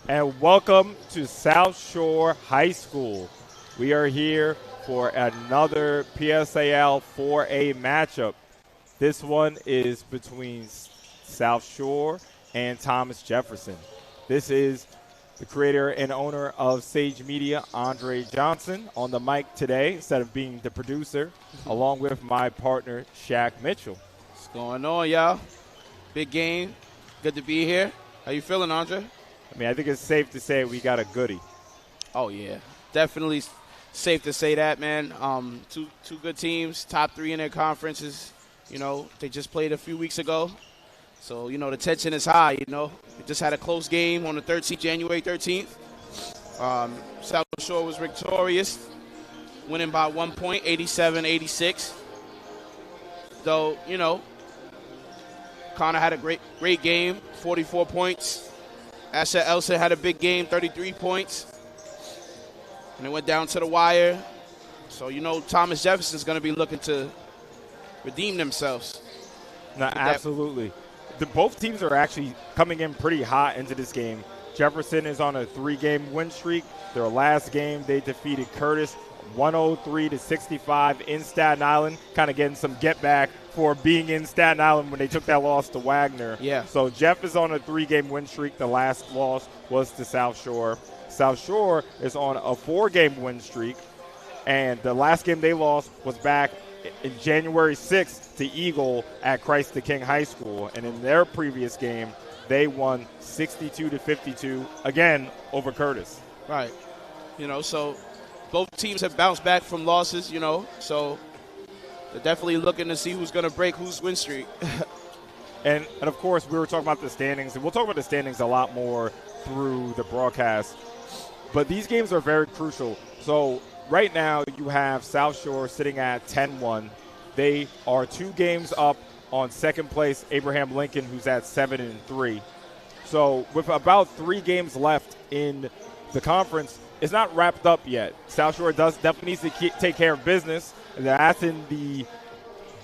and welcome to South Shore High School. We are here for another PSAL 4A matchup. This one is between South Shore and Thomas Jefferson. This is the creator and owner of Sage Media, Andre Johnson, on the mic today instead of being the producer, along with my partner, Shaq Mitchell. What's going on, y'all? Big game. Good to be here. How you feeling, Andre? I think it's safe to say we got a goodie. Oh, yeah. Definitely safe to say that, man. Two good teams, top three in their conferences. They just played a few weeks ago. So, the tension is high, We just had a close game on the 13th, January 13th. South Shore was victorious, winning by 1 point, 87-86. Though, Connor had a great game, 44 points. Asher Elson had a big game, 33 points. And it went down to the wire. So, Thomas Jefferson's going to be looking to redeem themselves. No, absolutely. Both teams are actually coming in pretty hot into this game. Jefferson is on a 3-game win streak. Their last game, they defeated Curtis 103-65 in Staten Island, kind of getting some get back for being in Staten Island when they took that loss to Wagner. Yeah. So Jeff is on a 3-game win streak. The last loss was to South Shore. South Shore is on a 4-game win streak, and the last game they lost was back in January 6th to Eagle at Christ the King High School. And in their previous game, they won 62-52, again, over Curtis. Right. So both teams have bounced back from losses, so they're definitely looking to see who's going to break whose win streak. and of course, we were talking about the standings, and we'll talk about the standings a lot more through the broadcast. But these games are very crucial. So right now you have South Shore sitting at 10-1. They are 2 games up on second place Abraham Lincoln, who's at 7-3. So with about 3 games left in the conference, it's not wrapped up yet. South Shore definitely needs to take care of business. That's in the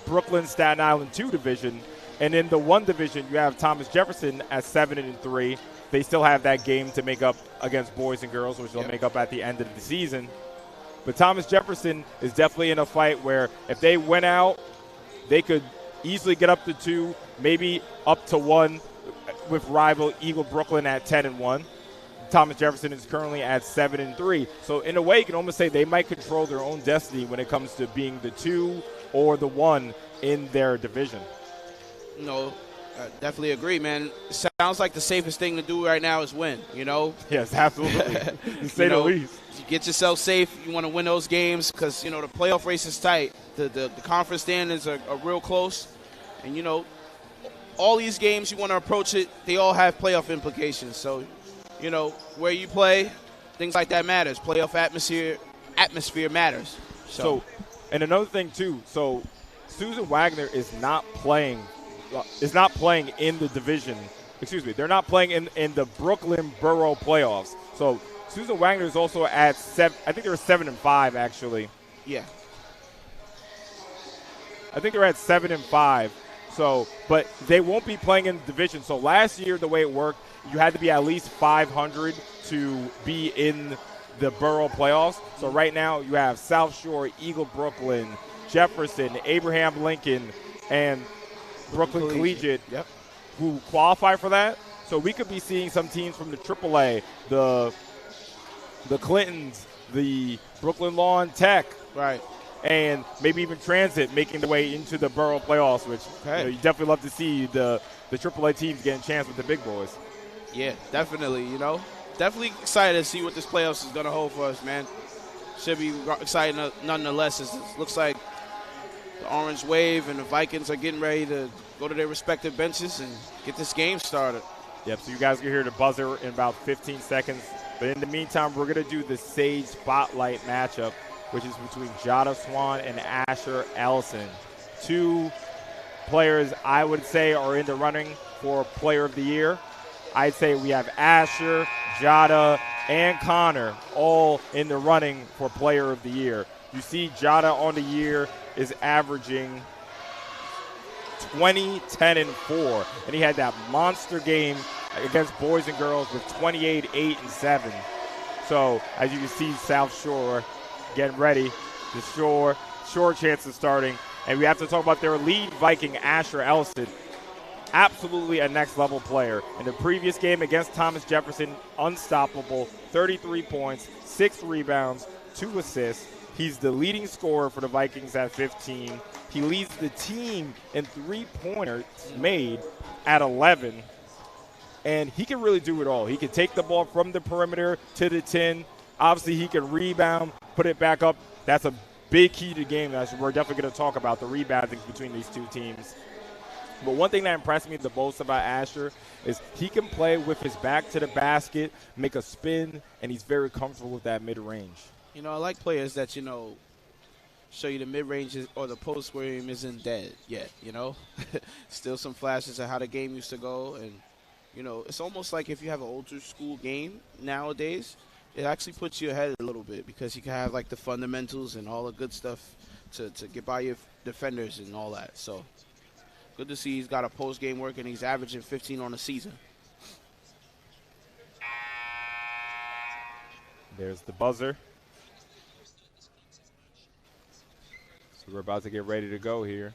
Brooklyn Staten Island 2 division. And in the 1 division, you have Thomas Jefferson at 7-3. They still have that game to make up against boys and girls, which they'll make up at the end of the season. But Thomas Jefferson is definitely in a fight where if they win out, they could easily get up to 2, maybe up to 1 with rival Eagle Brooklyn at 10-1. Thomas Jefferson is currently at 7-3. So in a way, you can almost say they might control their own destiny when it comes to being the 2 or the 1 in their division. I definitely agree, man. It sounds like the safest thing to do right now is win, Yes, absolutely. To say the least. You get yourself safe. You want to win those games because, the playoff race is tight. The conference standings are real close. And, all these games you want to approach it, they all have playoff implications. So, where you play, things like that matters. Playoff atmosphere matters. So, and another thing, too, so Susan Wagner is not playing in the division. Excuse me, they're not playing in the Brooklyn Borough playoffs. So Susan Wagner is also at 7. I think they were 7-5 actually. Yeah. I think they're at 7-5. So, but they won't be playing in the division. So last year, the way it worked, you had to be at least 500 to be in the Borough playoffs. So right now, you have South Shore, Eagle Brooklyn, Jefferson, Abraham Lincoln, and Brooklyn Collegiate who qualify for that. So we could be seeing some teams from the AAA, the Clintons, the Brooklyn Lawn Tech, right, and maybe even Transit making their way into the Borough playoffs, which you definitely love to see the AAA teams getting a chance with the big boys. Yeah, definitely, Definitely excited to see what this playoffs is going to hold for us, man. Should be exciting nonetheless. It looks like the Orange Wave and the Vikings are getting ready to go to their respective benches and get this game started. Yep, so you guys can hear the buzzer in about 15 seconds. But in the meantime, we're going to do the Sage Spotlight matchup, which is between Jada Swan and Asher Ellison. 2 players I would say are in the running for Player of the Year. I'd say we have Asher, Jada, and Connor all in the running for Player of the Year. You see Jada on the year is averaging 20, 10, and 4. And he had that monster game against boys and girls with 28, 8, and 7. So as you can see, South Shore getting ready. The Shore chance of starting. And we have to talk about their lead Viking, Asher Elson. Absolutely a next-level player. In the previous game against Thomas Jefferson, unstoppable, 33 points, 6 rebounds, 2 assists. He's the leading scorer for the Vikings at 15. He leads the team in three-pointers made at 11. And he can really do it all. He can take the ball from the perimeter to the 10. Obviously, he can rebound, put it back up. That's a big key to the game. We're definitely going to talk about the rebounding between these two teams. But one thing that impressed me the most about Asher is he can play with his back to the basket, make a spin, and he's very comfortable with that mid-range. You know, I like players that, show you the mid-range or the post game isn't dead yet, Still some flashes of how the game used to go. And, it's almost like if you have an older school game nowadays, it actually puts you ahead a little bit because you can have, like, the fundamentals and all the good stuff to get by your defenders and all that. So good to see he's got a post-game work and he's averaging 15 on the season. There's the buzzer. So we're about to get ready to go here.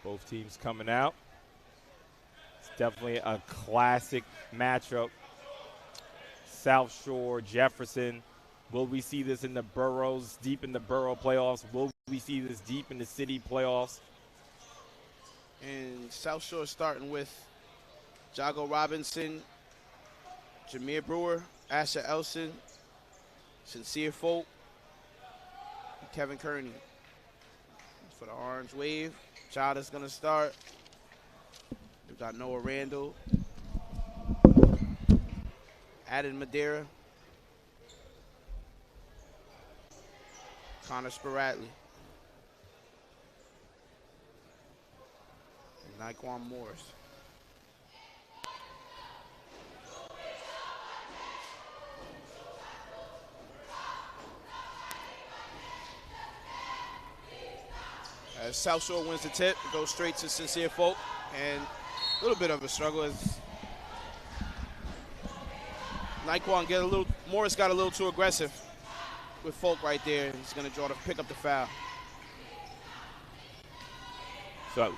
Both teams coming out. It's definitely a classic matchup. South Shore, Jefferson. Will we see this in the boroughs, deep in the borough playoffs? Will we see this deep in the city playoffs? And South Shore starting with Jago Robinson, Jameer Brewer, Asher Elson, Sincere Folk, and Kevin Kearney. For the Orange Wave, Jada's going to start. We've got Noah Randall, Adam Madeira, Connor Spiratley, and Naquan Morris. As South Shore wins the tip, it goes straight to Sincere Folk, and a little bit of a struggle as Morris got a little too aggressive with Folk right there. He's going to pick up the foul. So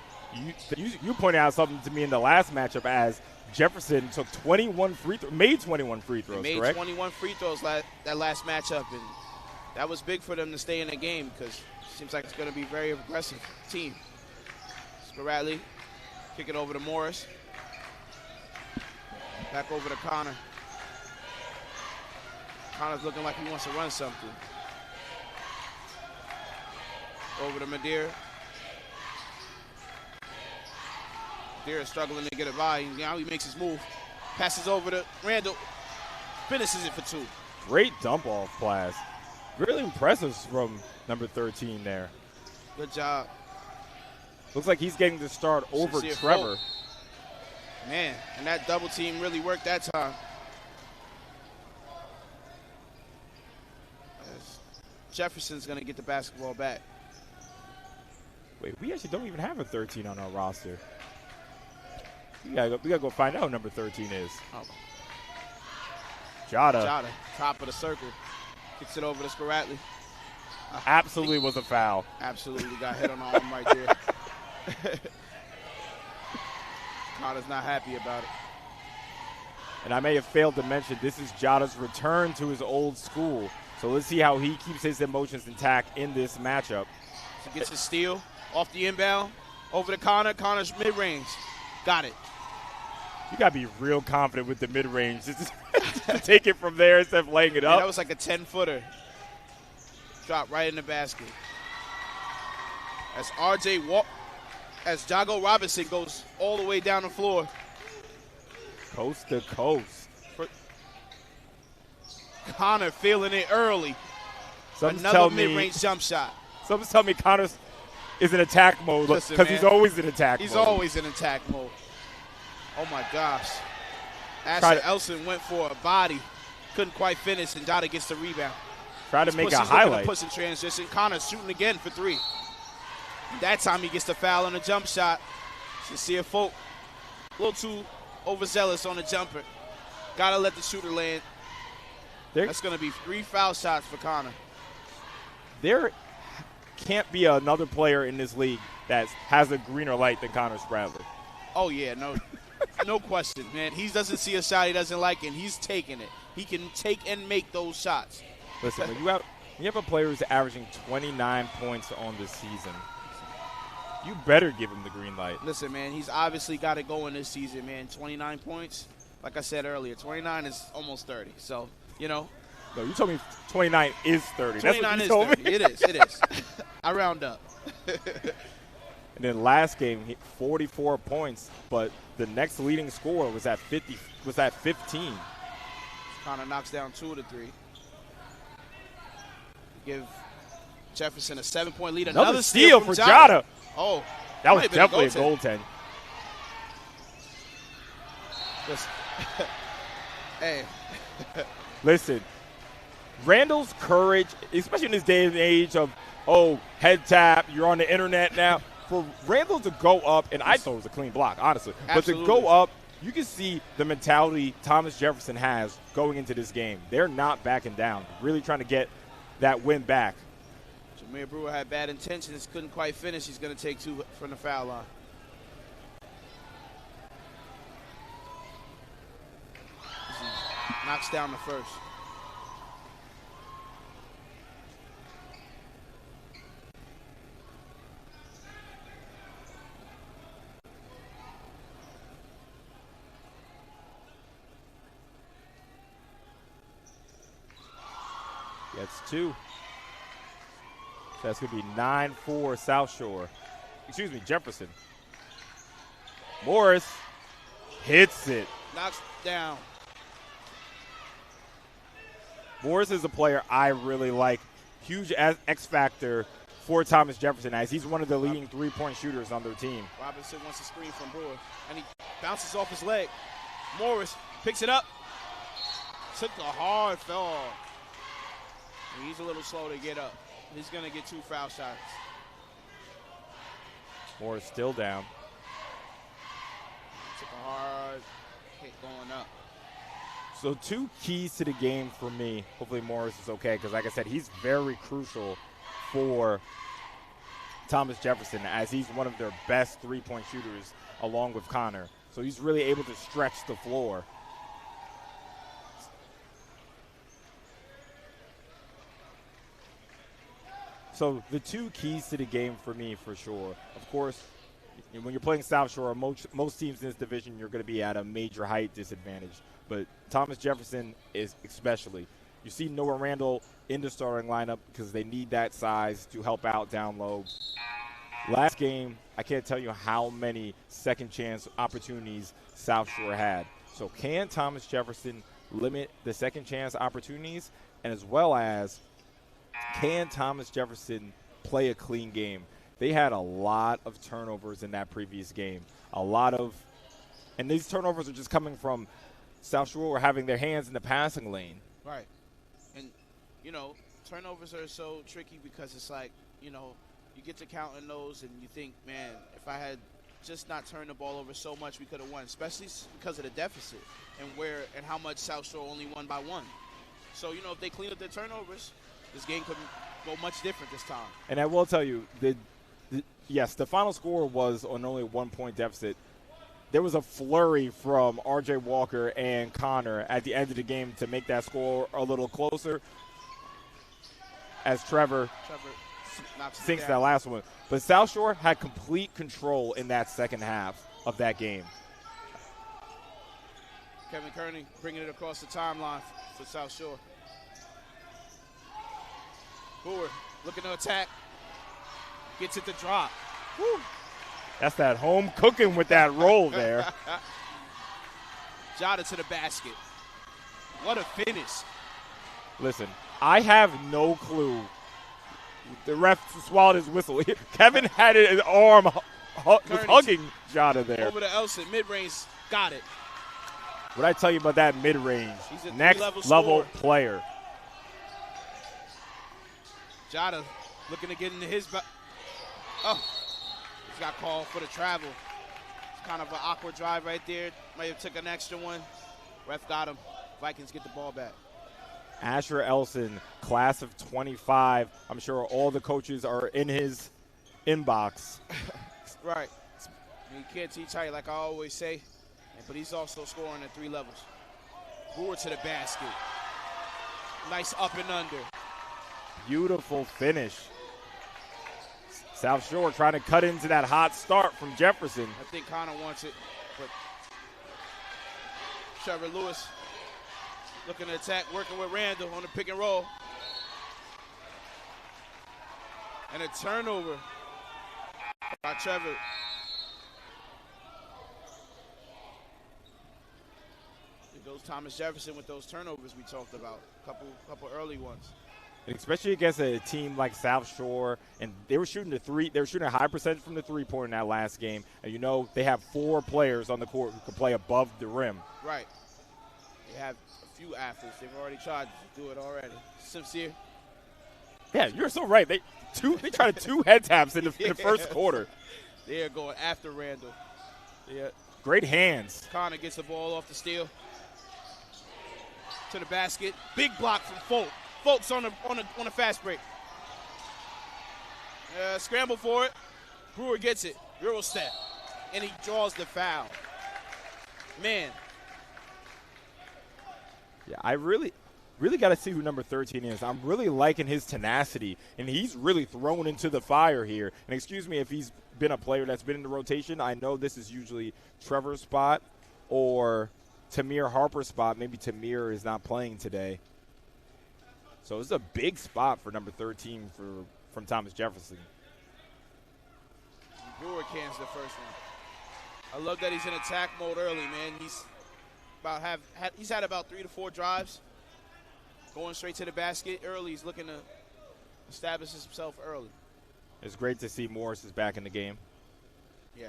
you pointed out something to me in the last matchup as Jefferson took 21 free throws, made 21 free throws, made correct? 21 free throws that last matchup, and that was big for them to stay in the game because it seems like it's going to be a very aggressive team. Spiratley, kick it over to Morris. Back over to Connor. Connor's looking like he wants to run something. Over to Madeira. Madeira struggling to get it by. Now he makes his move. Passes over to Randall. Finishes it for 2. Great dump-off pass. Really impressive from number 13 there. Good job. Looks like he's getting the start over Sincere Trevor. Folk. Man, and that double team really worked that time. As Jefferson's going to get the basketball back. Wait, we actually don't even have a 13 on our roster. We gotta go find out who number 13 is. Oh. Jada, top of the circle. Kicks it over to Spiratley. Absolutely was a foul. Absolutely got hit on the arm right there. Connor's not happy about it. And I may have failed to mention, this is Jada's return to his old school. So let's see how he keeps his emotions intact in this matchup. He gets his steal off the inbound. Over to Connor. Connor's mid-range. Got it. You got to be real confident with the mid-range. Just take it from there instead of laying it up. That was like a 10-footer. Drop right in the basket. As Jago Robinson goes all the way down the floor. Coast to coast. Connor feeling it early. Something's Another mid-range jump shot. Something's telling me Connor is in attack mode because he's always in attack mode. He's always in attack mode. Oh, my gosh. Asher Elson went for a body. Couldn't quite finish, and Jada gets the rebound. Try to make a highlight. Push in transition. Connor shooting again for 3. That time he gets the foul on the jump shot. Sincere folk, a little too overzealous on the jumper. Got to let the shooter land. That's going to be 3 foul shots for Connor. There can't be another player in this league that has a greener light than Connor Spradley. Oh, yeah, no question, man. He doesn't see a shot he doesn't like, and he's taking it. He can take and make those shots. Listen, when you have a player who's averaging 29 points on this season, you better give him the green light. Listen, man, he's obviously got it going this season, man. 29 points. Like I said earlier, 29 is almost 30. So, No, you told me 29 is 30. 29 That's what you told is 30. me. It is. I round up. And then last game, 44 points, but the next leading scorer was at 15. Connor knocks down 2 of the 3. Give Jefferson a 7-point lead. Another steal for Jada. Oh, that was definitely a goaltend. Hey. Listen, Randall's courage, especially in this day and age of, head tap, you're on the internet now. For Randall to go up, and I thought it was a clean block, honestly. Absolutely. But to go up, you can see the mentality Thomas Jefferson has going into this game. They're not backing down, really trying to get that win back. Jameer Brewer had bad intentions, couldn't quite finish. He's going to take 2 from the foul line. Knocks down the first. Gets 2. So that's going to be 9-4 South Shore. Excuse me, Jefferson. Morris hits it. Knocks down. Morris is a player I really like. Huge X factor for Thomas Jefferson as he's one of the leading 3-point shooters on their team. Robinson wants a screen from Brewer, and he bounces off his leg. Morris picks it up. Took the hard fall. And he's a little slow to get up. He's going to get 2 foul shots. Morris still down. Took a hard hit going up. So 2 keys to the game for me. Hopefully Morris is okay because, like I said, he's very crucial for Thomas Jefferson as he's one of their best 3-point shooters along with Connor. So he's really able to stretch the floor. So the 2 keys to the game for me, for sure. Of course, when you're playing South Shore, most teams in this division, you're going to be at a major height disadvantage. But Thomas Jefferson is especially. You see Noah Randall in the starting lineup because they need that size to help out down low. Last game, I can't tell you how many second chance opportunities South Shore had. So can Thomas Jefferson limit the second chance opportunities? And as well as, can Thomas Jefferson play a clean game? They had a lot of turnovers in that previous game. And these turnovers are just coming from South Shore having their hands in the passing lane. Right. And, turnovers are so tricky because it's like, you get to counting those and you think, man, if I had just not turned the ball over so much, we could have won, especially because of the deficit and how much South Shore only won by 1. So, if they clean up their turnovers, this game could go much different this time. And I will tell you, yes, the final score was on only a 1-point deficit. There was a flurry from R.J. Walker and Connor at the end of the game to make that score a little closer as Trevor sinks that last one. But South Shore had complete control in that second half of that game. Kevin Kearney bringing it across the timeline for South Shore. Brewer looking to attack. Gets it to drop. Woo. That's that home cooking with that roll there. Jada to the basket. What a finish. Listen, I have no clue. The ref swallowed his whistle. Kevin had his arm was hugging Jada there. Over to Elson, mid-range, got it. What I tell you about that mid-range? He's a Next level player. Jada looking to get into his oh, he's got called for the travel. It's kind of an awkward drive right there. Might have took an extra one. Ref got him. Vikings get the ball back. Asher Elson, class of 25. I'm sure all the coaches are in his inbox. Right. You can't teach height, like I always say, but he's also scoring at 3 levels. Brewer to the basket. Nice up and under. Beautiful finish. South Shore trying to cut into that hot start from Jefferson. I think Connor wants it, but Trevor Lewis looking to attack, working with Randall on the pick and roll. And a turnover by Trevor. There goes Thomas Jefferson with those turnovers we talked about, couple early ones. And especially against a team like South Shore, and they were shooting they were shooting a high percentage from the three-pointer in that last game. And you know they have 4 players on the court who can play above the rim. Right. They have a few athletes. They've already tried to do it already. Sincere. Yeah, you're so right. They tried 2 head taps in the first quarter. They are going after Randall. Yeah. Great hands. Connor gets the ball off the steal. To the basket. Big block from Folk. Folks on a fast break. Scramble for it. Brewer gets it. Euro step. And he draws the foul. Man. Yeah, I really got to see who number 13 is. I'm really liking his tenacity, and he's really thrown into the fire here. And excuse me if he's been a player that's been in the rotation. I know this is usually Trevor's spot or Tamir Harper's spot. Maybe Tamir is not playing today. So this is a big spot for number 13 from Thomas Jefferson. Brewer cans the first one. I love that he's in attack mode early, man. He's had about 3 to 4 drives. Going straight to the basket early. He's looking to establish himself early. It's great to see Morris is back in the game. Yeah.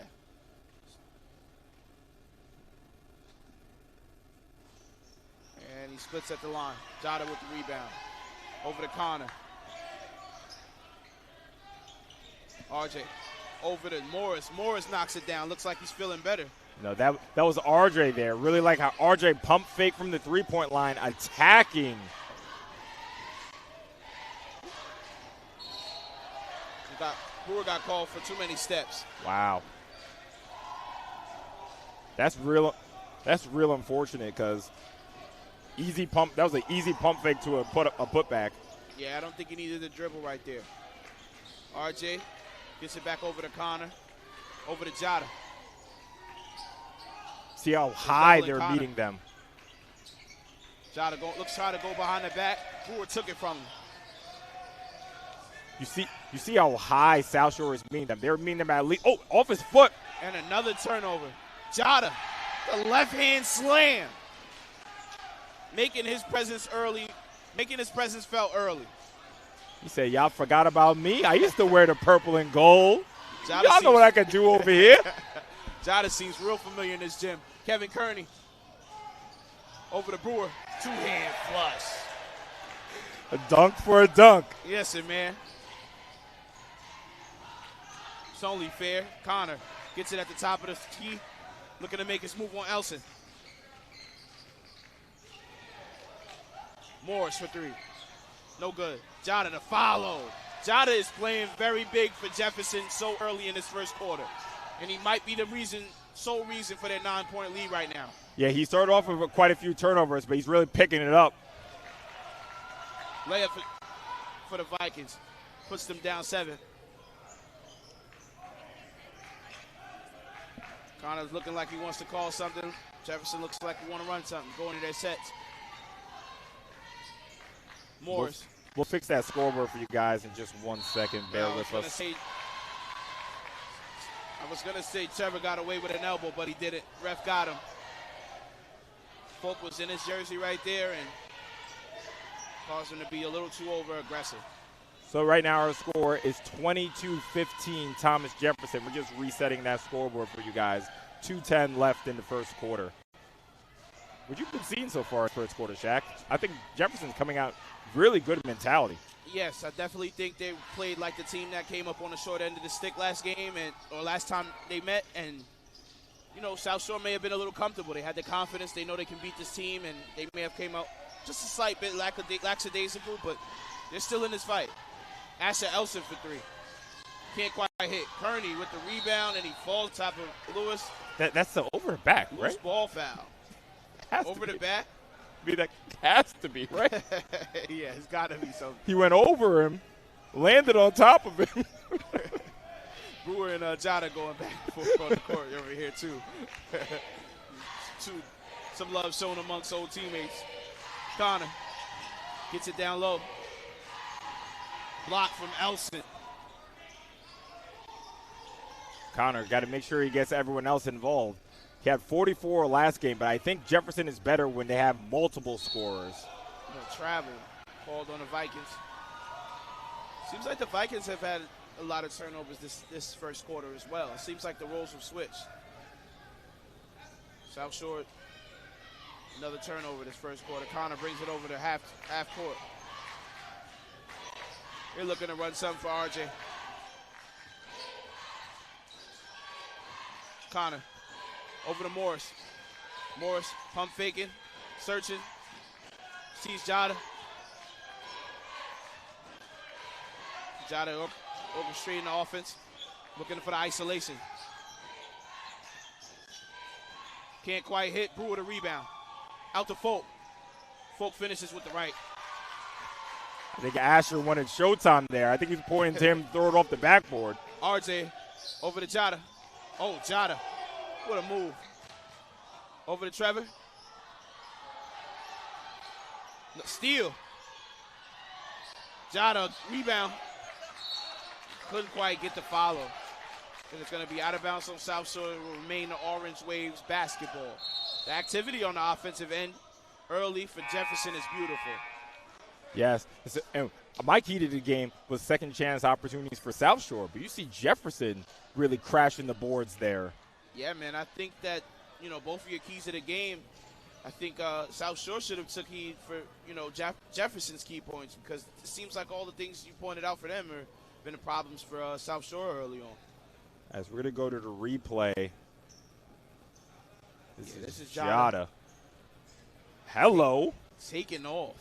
And he splits at the line. Jada with the rebound. Over to Connor. RJ. Over to Morris. Morris knocks it down. Looks like he's feeling better. No, that was RJ there. Really like how RJ pump fake from the three-point line, attacking. Brewer got called for too many steps. Wow. That's real unfortunate because easy pump. That was an easy pump fake to a putback. Yeah, I don't think he needed the dribble right there. RJ gets it back over to Connor. Over to Jada. See how high they're meeting them. Jada trying to go behind the back. Brewer took it from him. You see how high South Shore is meeting them. They're meeting them at least. Oh, off his foot. And another turnover. Jada, the left hand slam. Making his presence felt early. He said, y'all forgot about me? I used to wear the purple and gold. Y'all know what I can do over here. Jada seems real familiar in this gym. Kevin Kearney. Over to Brewer. 2-hand flush. A dunk for a dunk. Yes, sir, man. It's only fair. Connor gets it at the top of the key. Looking to make his move on Elson. Morris for 3. No good. Jada to follow. Jada is playing very big for Jefferson so early in this first quarter. And he might be the sole reason for their 9-point lead right now. Yeah, he started off with quite a few turnovers, but he's really picking it up. Layup for the Vikings. Puts them down 7. Connor's looking like he wants to call something. Jefferson looks like he want to run something. Going to their sets. Morris. We'll fix that scoreboard for you guys in just 1 second. Bear with us. I was going to say Trevor got away with an elbow, but he didn't. Ref got him. Folk was in his jersey right there, and caused them to be a little too over-aggressive. So right now our score is 22-15 Thomas Jefferson. We're just resetting that scoreboard for you guys. 2:10 left in the first quarter. What you've been seeing so far in the first quarter, Shaq? I think Jefferson's coming out really good mentality. Yes, I definitely think they played like the team that came up on the short end of the stick last game or last time they met. And, you know, South Shore may have been a little comfortable. They had the confidence. They know they can beat this team, and they may have came out just a slight bit lackadaisical, but they're still in this fight. Asher Elson for three. Can't quite hit. Kearney with the rebound, and he falls top of Lewis. That's the over the back, right? Loose ball foul. Over the back? That has to be, right? Yeah, it's got to be something. He went over him, landed on top of him. Brewer and Jada going back and forth on the court over here, too. Some love shown amongst old teammates. Connor gets it down low. Block from Elson. Connor got to make sure he gets everyone else involved. He had 44 last game, but I think Jefferson is better when they have multiple scorers. Travel called on the Vikings. Seems like the Vikings have had a lot of turnovers this first quarter as well. It seems like the roles have switched. South Shore, another turnover this first quarter. Connor brings it over to half court. They're looking to run something for RJ. Connor over to Morris. Morris pump faking, searching. Sees Jada. Jada orchestrating the offense, looking for the isolation. Can't quite hit. Brewer the rebound. Out to Folk. Folk finishes with the right. I think Asher wanted showtime there. I think he's pointing to him, throw it off the backboard. RJ over to Jada. Oh, Jada. What a move. Over to Trevor. No, steal. Jada, rebound. Couldn't quite get the follow. And it's going to be out of bounds on South Shore. It will remain the Orange Waves basketball. The activity on the offensive end early for Jefferson is beautiful. Yes. And my key to the game was second chance opportunities for South Shore. But you see Jefferson really crashing the boards there. Yeah, man. I think that, you know, both of your keys to the game, I think South Shore should have took heed for, you know, Jefferson's key points, because it seems like all the things you pointed out for them have been the problems for South Shore early on. As we're going to go to the replay. This is Jada. Hello. Taking off.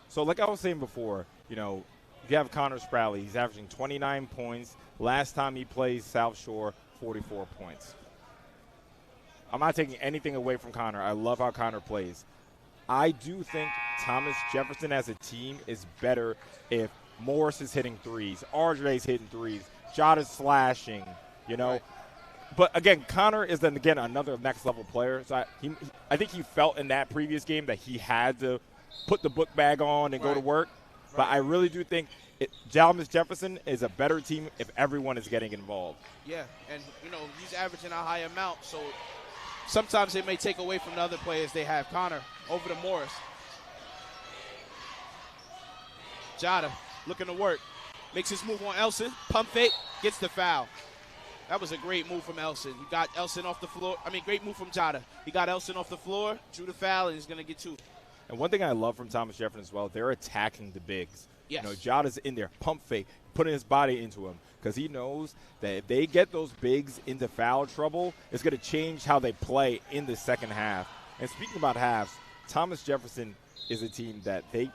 So like I was saying before, you know, you have Connor Spradley. He's averaging 29 points. Last time he plays South Shore, 44 points. I'm not taking anything away from Connor. I love how Connor plays. I do think Thomas Jefferson as a team is better if Morris is hitting threes, RJ's hitting threes, Jada's slashing, you know. Right. But, again, Connor is, then again, another next-level player. So I think he felt in that previous game that he had to put the book bag on and go to work. But I really do think Thomas Jefferson is a better team if everyone is getting involved. Yeah, and, you know, he's averaging a high amount, so sometimes it may take away from the other players they have. Connor over to Morris. Jada looking to work. Makes his move on Elson. Pump fake. Gets the foul. That was a great move from Elson. He got Elson off the floor. Great move from Jada. He got Elson off the floor, drew the foul, and he's going to get two. And one thing I love from Thomas Jefferson as well, they're attacking the bigs. Yes. You know, Jada's in there, pump fake, putting his body into him, because he knows that if they get those bigs into foul trouble, it's going to change how they play in the second half. And speaking about halves, Thomas Jefferson is a team that they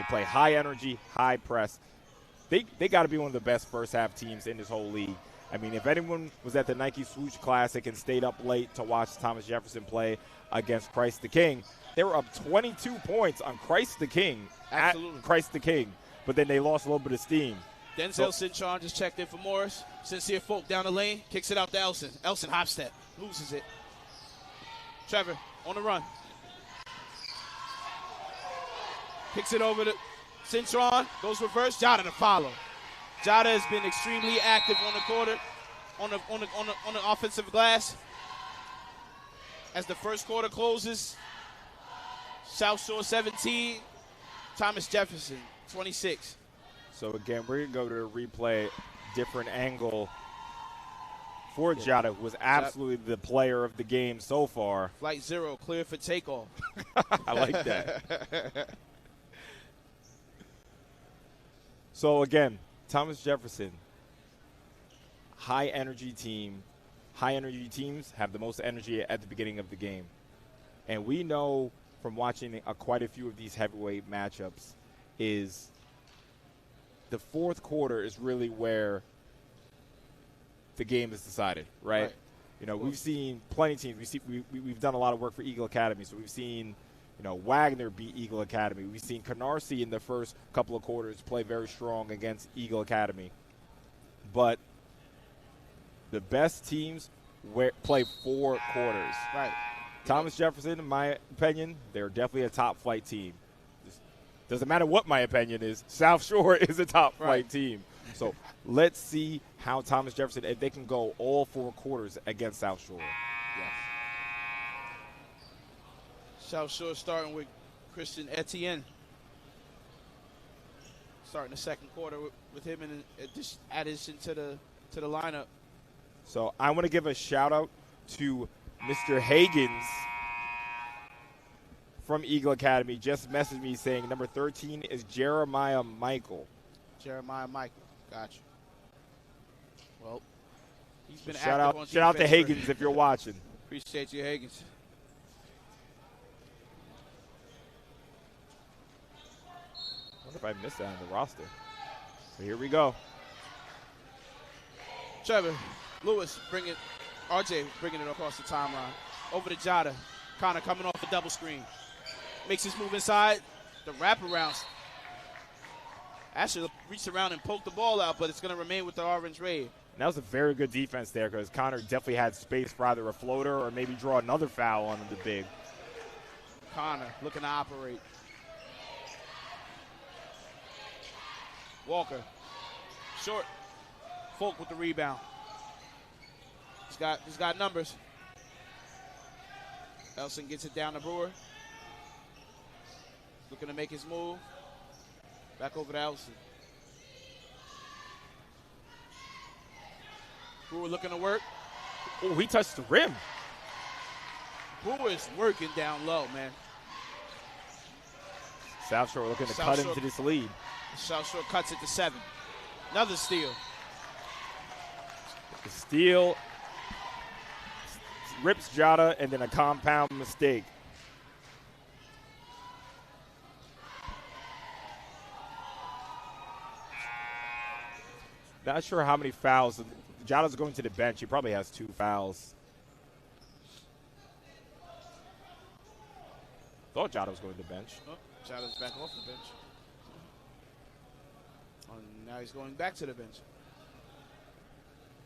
play high energy, high press. They got to be one of the best first half teams in this whole league. I mean, if anyone was at the Nike Swoosh Classic and stayed up late to watch Thomas Jefferson play against Christ the King, they were up 22 points on Christ the King. Absolutely. At Christ the King. But then they lost a little bit of steam. Denzel Cintron just checked in for Morris. Sincere Folk down the lane, kicks it out to Elson. Elson hop step, loses it. Trevor on the run. Kicks it over to Cintron, goes reverse. Jada to follow. Jada has been extremely active on the quarter, on the offensive glass. as the first quarter closes. South Shore 17, Thomas Jefferson 26. So again, we're gonna go to a replay, different angle for Jada, who was absolutely the player of the game so far. Flight 0 clear for takeoff. I like that. So again, Thomas Jefferson, high energy team. High energy teams have the most energy at the beginning of the game. And we know from watching quite a few of these heavyweight matchups is the fourth quarter is really where the game is decided, right? You know, we've seen plenty of teams. We've done a lot of work for Eagle Academy, so we've seen, you know, Wagner beat Eagle Academy. We've seen Canarsie in the first couple of quarters play very strong against Eagle Academy. But the best teams play 4 quarters. Right. Thomas Jefferson, in my opinion, they're definitely a top flight team. Doesn't matter what my opinion is, South Shore is a top flight team. So let's see how Thomas Jefferson, if they can go all 4 quarters against South Shore. Yes. South Shore starting with Christian Etienne. Starting the second quarter with him in addition to the lineup. So I want to give a shout out to Mr. Hagens from Eagle Academy. Just messaged me saying number 13 is Jeremiah Michael. Jeremiah Michael, gotcha. Well, he's been shout active on out, shout out to defense. Hagens if you're watching. Appreciate you, Hagens. I wonder if I missed that on the roster. So here we go. Trevor Lewis RJ bringing it across the timeline. Over to Jada. Connor coming off a double screen. Makes his move inside. The wraparound. Asher reached around and poked the ball out, but it's going to remain with the orange raid. And that was a very good defense there because Connor definitely had space for either a floater or maybe draw another foul on the big. Connor looking to operate. Walker. Short. Folk with the rebound. He's got numbers. Elson gets it down to Brewer. Looking to make his move. Back over to Elson. Brewer looking to work. Oh, he touched the rim. Brewer is working down low, man. South Shore looking to cut into this lead. South Shore cuts it to 7. Another steal. The steal rips Jada, and then a compound mistake. Not sure how many fouls. Jada's going to the bench. He probably has 2 fouls. Thought Jada was going to the bench. Oh, Jada's back off the bench. Oh, now he's going back to the bench.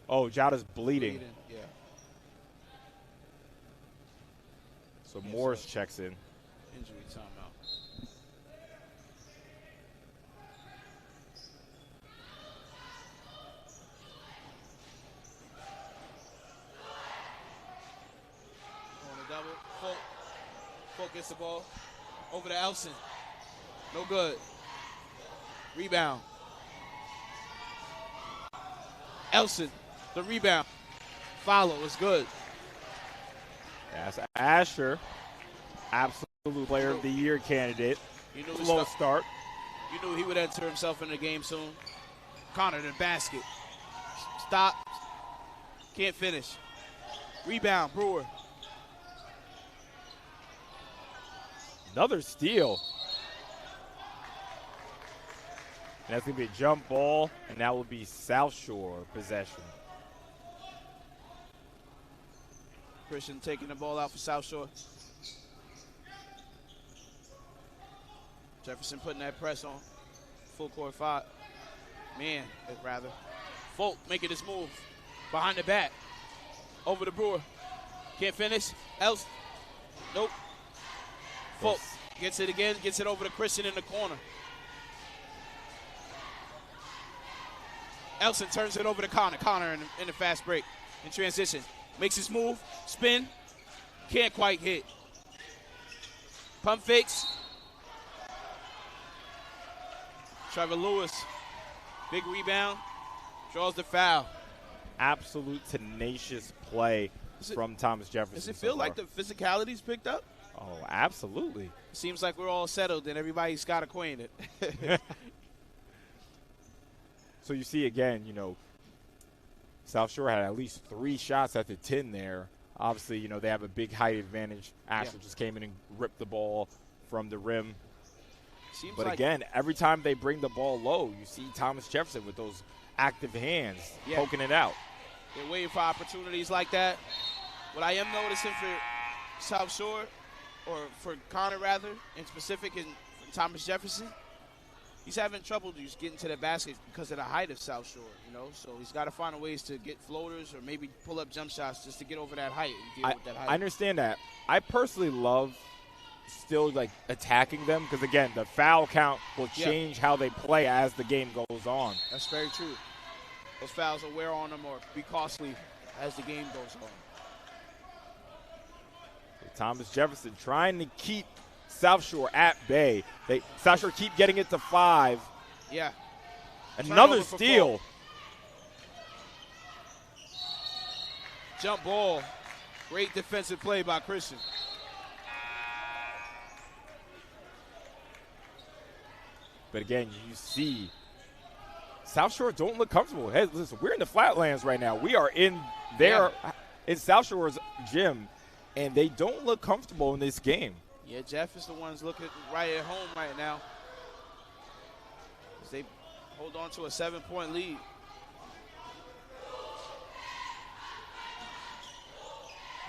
Oh, Jada's bleeding. Yeah. So Morris checks in. Injury timeout. On the double. Folk gets the ball. Over to Elson. No good. Rebound. Elson, the rebound. Follow is good. That's Asher, absolute player of the year candidate. Slow start. You knew he would enter himself in the game soon. Connor in the basket. Stop. Can't finish. Rebound, Brewer. Another steal. And that's going to be a jump ball, and that will be South Shore possession. Christian taking the ball out for South Shore. Jefferson putting that press on. Full court 5. Rather. Folk making his move. Behind the back. Over to Brewer. Can't finish. Else. Nope. Folk gets it again. Gets it over to Christian in the corner. Elson turns it over to Connor. Connor in the fast break. In transition. Makes his move. Spin. Can't quite hit. Pump fakes. Trevor Lewis, big rebound, draws the foul. Absolute tenacious play from Thomas Jefferson. Does it feel like the physicality's picked up? Oh, absolutely. Seems like we're all settled and everybody's got acquainted. So you see again, South Shore had at least 3 shots at the 10 there. Obviously, they have a big height advantage. Asher just came in and ripped the ball from the rim. But again, every time they bring the ball low, you see Thomas Jefferson with those active hands poking it out. They're waiting for opportunities like that. What I am noticing for South Shore, or for Connor rather, in specific, and Thomas Jefferson, he's having trouble just getting to the basket because of the height of South Shore, So he's got to find ways to get floaters or maybe pull up jump shots just to get over that height and deal with that height. I understand that. I personally love still attacking them because, again, the foul count will change how they play as the game goes on. That's very true. Those fouls will wear on them or be costly as the game goes on. Thomas Jefferson trying to keep South Shore at bay. South Shore keep getting it to 5. Yeah. Another steal. Jump ball. Great defensive play by Christian. But again, you see South Shore don't look comfortable. Hey, listen, we're in the Flatlands right now. We are in in South Shore's gym, and they don't look comfortable in this game. Yeah, Jeff is the ones looking right at home right now as they hold on to a 7-point lead.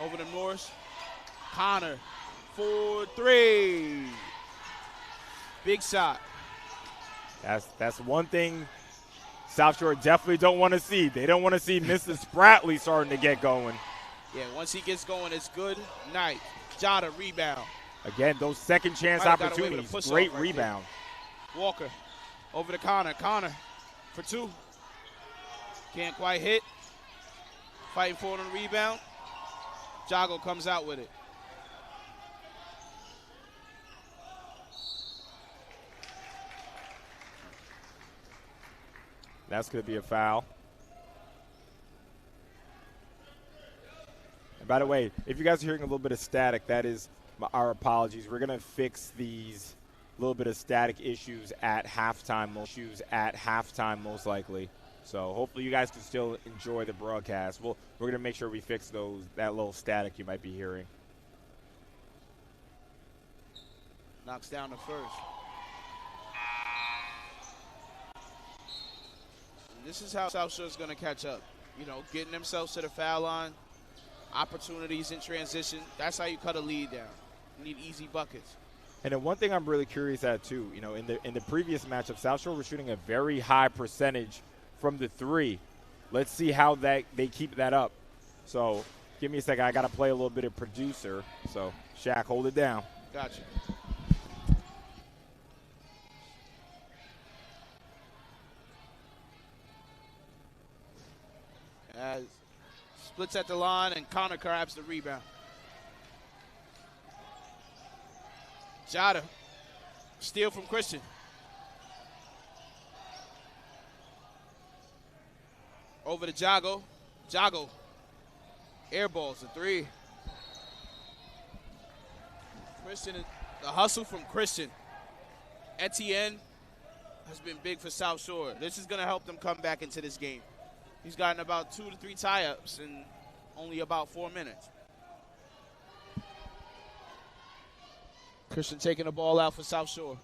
Over to Norris. Connor, 4-3. Big shot. That's one thing South Shore definitely don't want to see. They don't want to see Mr. Spratley starting to get going. Yeah, once he gets going, it's good night. Jada, rebound. Again, those second chance opportunities. Great rebound. Walker, over to Connor. Connor for 2. Can't quite hit. Fighting for it on the rebound. Jago comes out with it. That's going to be a foul. And by the way, if you guys are hearing a little bit of static, that is our apologies. We're going to fix these little bit of static issues at halftime, most likely. So hopefully you guys can still enjoy the broadcast. We're going to make sure we fix that little static you might be hearing. Knocks down the first. This is how South Shore is going to catch up. Getting themselves to the foul line, opportunities in transition. That's how you cut a lead down. You need easy buckets. And then one thing I'm really curious at too, in the previous matchup, South Shore was shooting a very high percentage from the 3. Let's see how they keep that up. So give me a second. I got to play a little bit of producer. So Shaq, hold it down. Gotcha. Splits at the line, and Connor grabs the rebound. Jada, steal from Christian. Over to Jago. Jago, air balls, a 3. Christian, the hustle from Christian. Etienne has been big for South Shore. This is going to help them come back into this game. He's gotten about 2 to 3 tie-ups in only about 4 minutes. Christian taking the ball out for South Shore.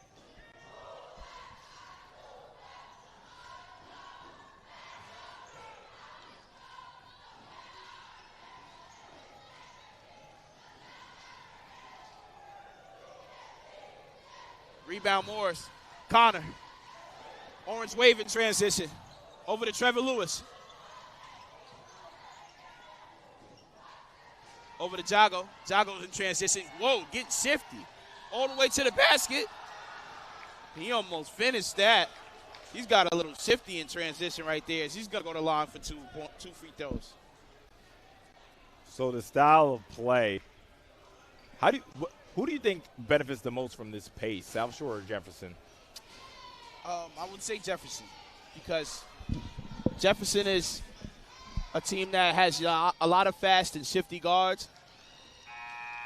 Rebound Morris. Connor. Orange wave in transition. Over to Trevor Lewis. Over to Jago. Jago's in transition. Whoa, getting shifty. All the way to the basket. He almost finished that. He's got a little shifty in transition right there. He's going to go to the line for two free throws. So the style of play Who do you think benefits the most from this pace, South Shore or Jefferson? I would say Jefferson, because Jefferson is a team that has a lot of fast and shifty guards.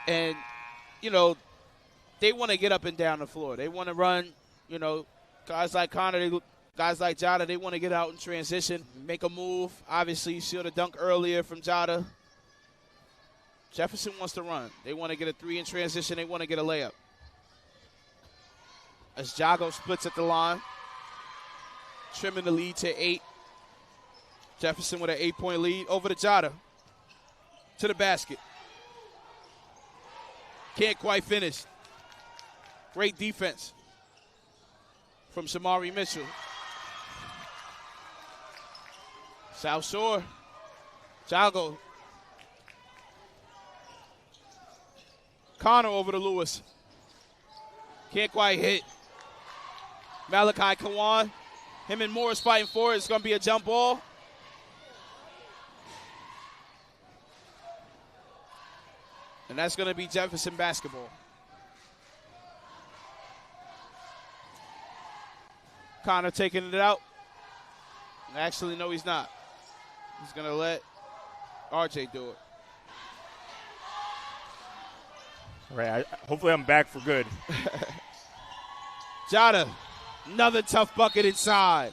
And, they want to get up and down the floor. They want to run, guys like Connor, guys like Jada, they want to get out in transition, make a move. Obviously, you saw the dunk earlier from Jada. Jefferson wants to run. They want to get a 3 in transition. They want to get a layup. As Jago splits at the line, trimming the lead to 8. Jefferson with an 8-point lead over to Jada. To the basket. Can't quite finish. Great defense from Shamari Mitchell. South Shore. Jago. Connor over to Lewis. Can't quite hit. Malachi Kawan. Him and Morris fighting for it. It's going to be a jump ball. And that's going to be Jefferson basketball. Connor taking it out. Actually, no, he's not. He's going to let RJ do it. All right, hopefully I'm back for good. Jada, another tough bucket inside.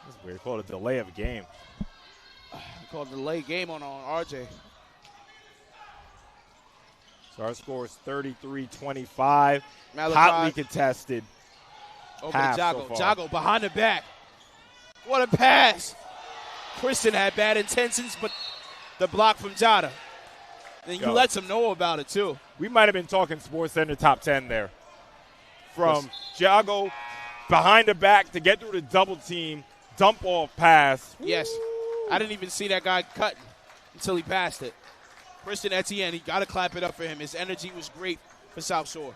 That's weird. Call it a delay of a game. Called a delay game on RJ. So our score is 33-25. Malachi hotly contested. over to Jago. So Jago behind the back. What a pass. Kristen had bad intentions, but the block from Jada. And you let him know about it, too. We might have been talking Sports Center top 10 there. From Jago behind the back to get through the double team, dump off pass. Yes. I didn't even see that guy cut until he passed it. Kristen Etienne, he got to clap it up for him. His energy was great for South Shore.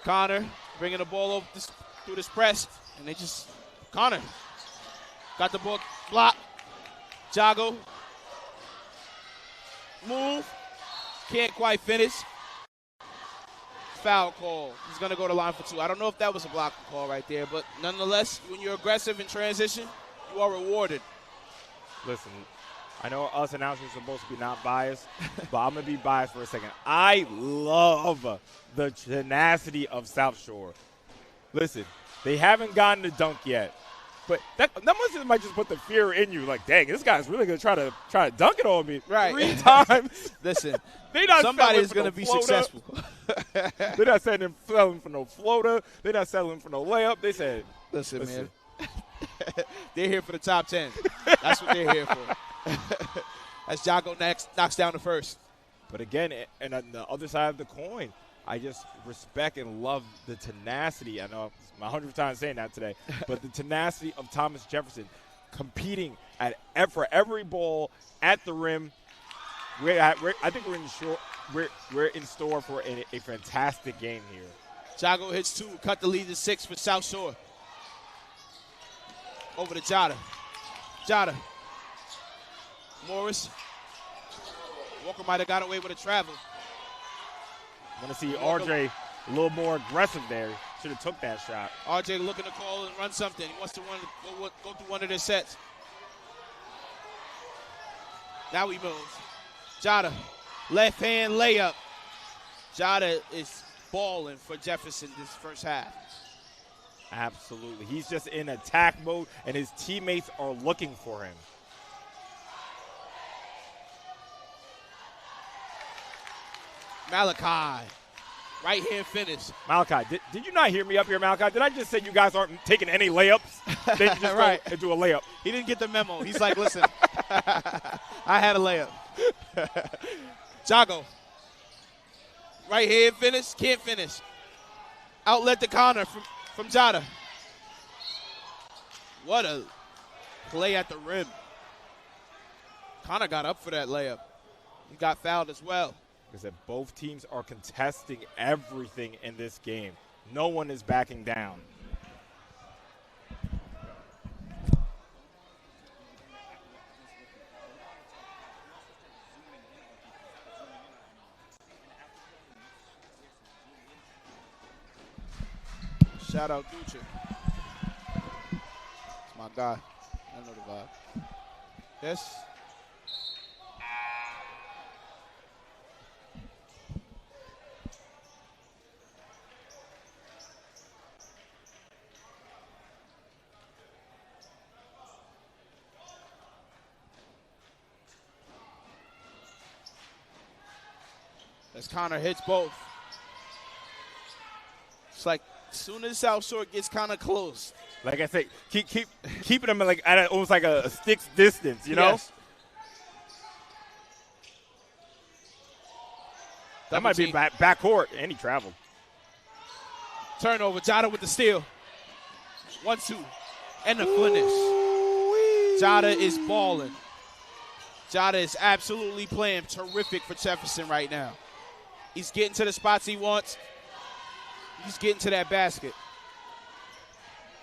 Connor bringing the ball over through this press, and they just – Connor got the ball blocked. Jago. Move. Can't quite finish. Foul call. He's going to go to line for 2. I don't know if that was a blocking call right there, but nonetheless, when you're aggressive in transition, you are rewarded. Listen, I know us announcers are supposed to be not biased, but I'm going to be biased for a second. I love the tenacity of South Shore. Listen, they haven't gotten to dunk yet, but that might just put the fear in you. Like, dang, this guy's really going to try to dunk it on me 3 times. Listen, somebody's going to be successful. They're not settling for no floater. They're not settling for no layup. They said, listen. Man. They're here for the top 10. That's what they're here for. As Jago knocks down the first. But again, and on the other side of the coin, I just respect and love the tenacity. I know it's my 100th time saying that today, but the tenacity of Thomas Jefferson competing for every ball at the rim. I think we're in store for a fantastic game here. Jago hits 2, cut the lead to 6 for South Shore. Over to Jada. Jada. Morris. Walker might have got away with a travel. I want to see RJ a little more aggressive there. Should have took that shot. RJ looking to call and run something. He wants to go through one of their sets. Now he moves. Jada. Left hand layup. Jada is balling for Jefferson this first half. Absolutely. He's just in attack mode, and his teammates are looking for him. Malachi. Right hand finish. Malachi, did you not hear me up here, Malachi? Did I just say you guys aren't taking any layups? They just go and do a layup. He didn't get the memo. He's like, listen, I had a layup. Jago. Right hand finish. Can't finish. Outlet to Connor from Jada. What a play at the rim. Connor got up for that layup. He got fouled as well. Because both teams are contesting everything in this game. No one is backing down. Shout out Duce. It's my guy. I know the vibe. Yes. As Connor hits both. It's like as soon as South Shore gets kind of close. Like I say, keeping them like at almost like a stick's distance, you know? Yes. That might be backcourt, and he traveled. Turnover, Jada with the steal. 1-2, and the finish. Jada is balling. Jada is absolutely playing terrific for Jefferson right now. He's getting to the spots he wants. He's getting to that basket.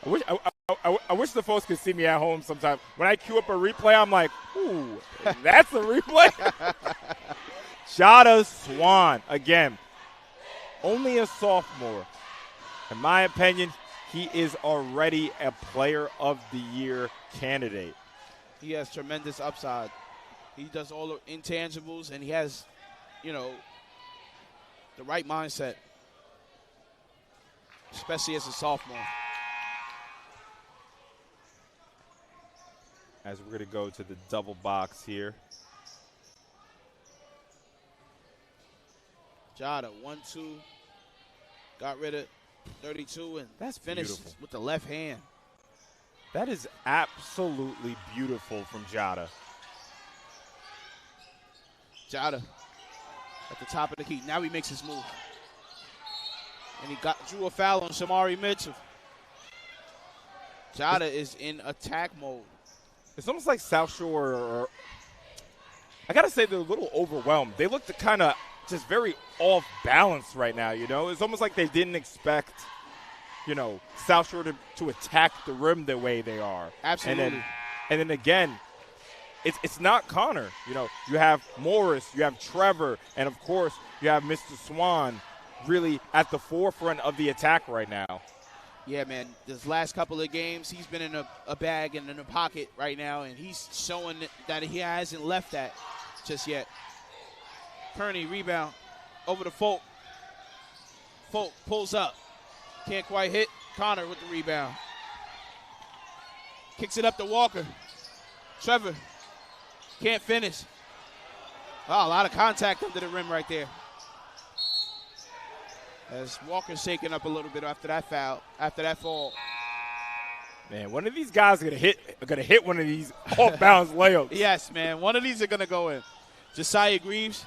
I wish the folks could see me at home sometime. When I queue up a replay, I'm like, ooh, that's a replay? Jada Swan, again, only a sophomore. In my opinion, he is already a player of the year candidate. He has tremendous upside. He does all the intangibles, and he has, the right mindset, especially as a sophomore. As we're going to go to the double box here. Jada, 1-2, got rid of 32, and that's finished beautiful with the left hand. That is absolutely beautiful from Jada. Jada at the top of the key. Now he makes his move. And he drew a foul on Shamari Mitchell. Jada is in attack mode. It's almost like South Shore, I got to say they're a little overwhelmed. They look kind of just very off balance right now, It's almost like they didn't expect, South Shore to attack the rim the way they are. Absolutely. And then again, it's not Connor. You have Morris, you have Trevor, and, of course, you have Mr. Swan really at the forefront of the attack right now. Yeah, man, this last couple of games, he's been in a bag and in a pocket right now, and he's showing that he hasn't left that just yet. Kearney, rebound, over to Folk. Folk pulls up. Can't quite hit. Connor with the rebound. Kicks it up to Walker. Trevor can't finish. Oh, a lot of contact under the rim right there. As Walker's shaking up a little bit after that foul, after that fall. Man, one of these guys are gonna hit one of these off-balance layups. Yes, man, one of these are gonna go in. Josiah Greaves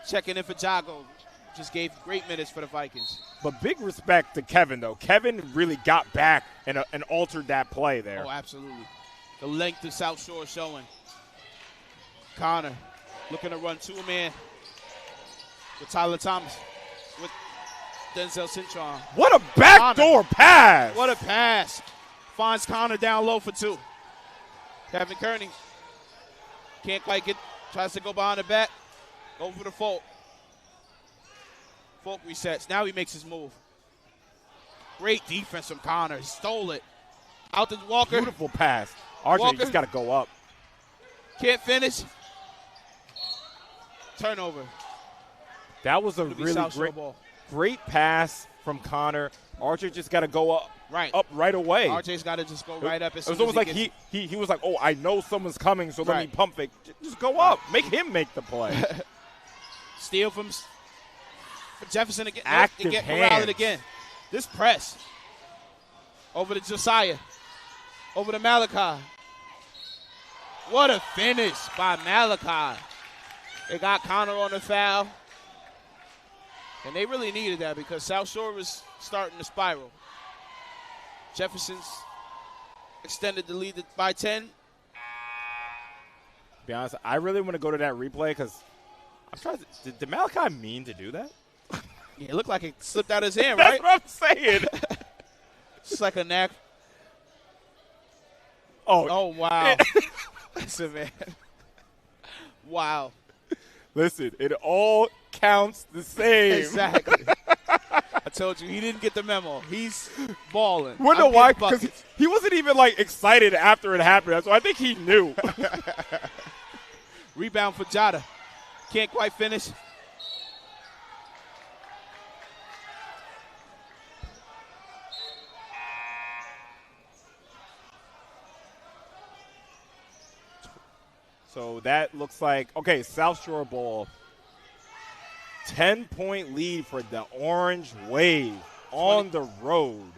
checking in for Jago. Just gave great minutes for the Vikings. But big respect to Kevin, though. Kevin really got back and altered that play there. Oh, absolutely. The length of South Shore showing. Connor looking to run two-man with Tyler Thomas. With Denzel Cintron. What a backdoor pass. What a pass. Finds Connor down low for two. Kevin Kearney can't quite get, tries to go behind the back. Go for the Folk. Folk resets. Now he makes his move. Great defense from Connor. He stole it. Out to Walker. Beautiful pass. RJ just got to go up. Can't finish. Turnover. That was a really great pass from Connor. Archer just got to go up right away. RJ's got to just go right up. It was almost like he was like, oh, I know someone's coming, so let me pump fake. Just go up. Make him make the play. Steal from Jefferson again. Active get hands. corralled again. This press. Over to Josiah. Over to Malachi. What a finish by Malachi. They got Connor on the foul. And they really needed that because South Shore was starting to spiral. Jefferson's extended the lead by 10. To be honest, I really want to go to that replay because I'm trying to. Did Malachi mean to do that? Yeah, it looked like it slipped out of his hand, That's right? That's what I'm saying. Just like a knack. Oh, wow. Listen, man. Wow. Listen, it all counts the same. Exactly. I told you, he didn't get the memo. He's balling. Wonder why? Because he wasn't even, like, excited after it happened. So I think he knew. Rebound for Jada. Can't quite finish. So that looks like, okay, South Shore ball. 10-point lead for the Orange Wave on the road.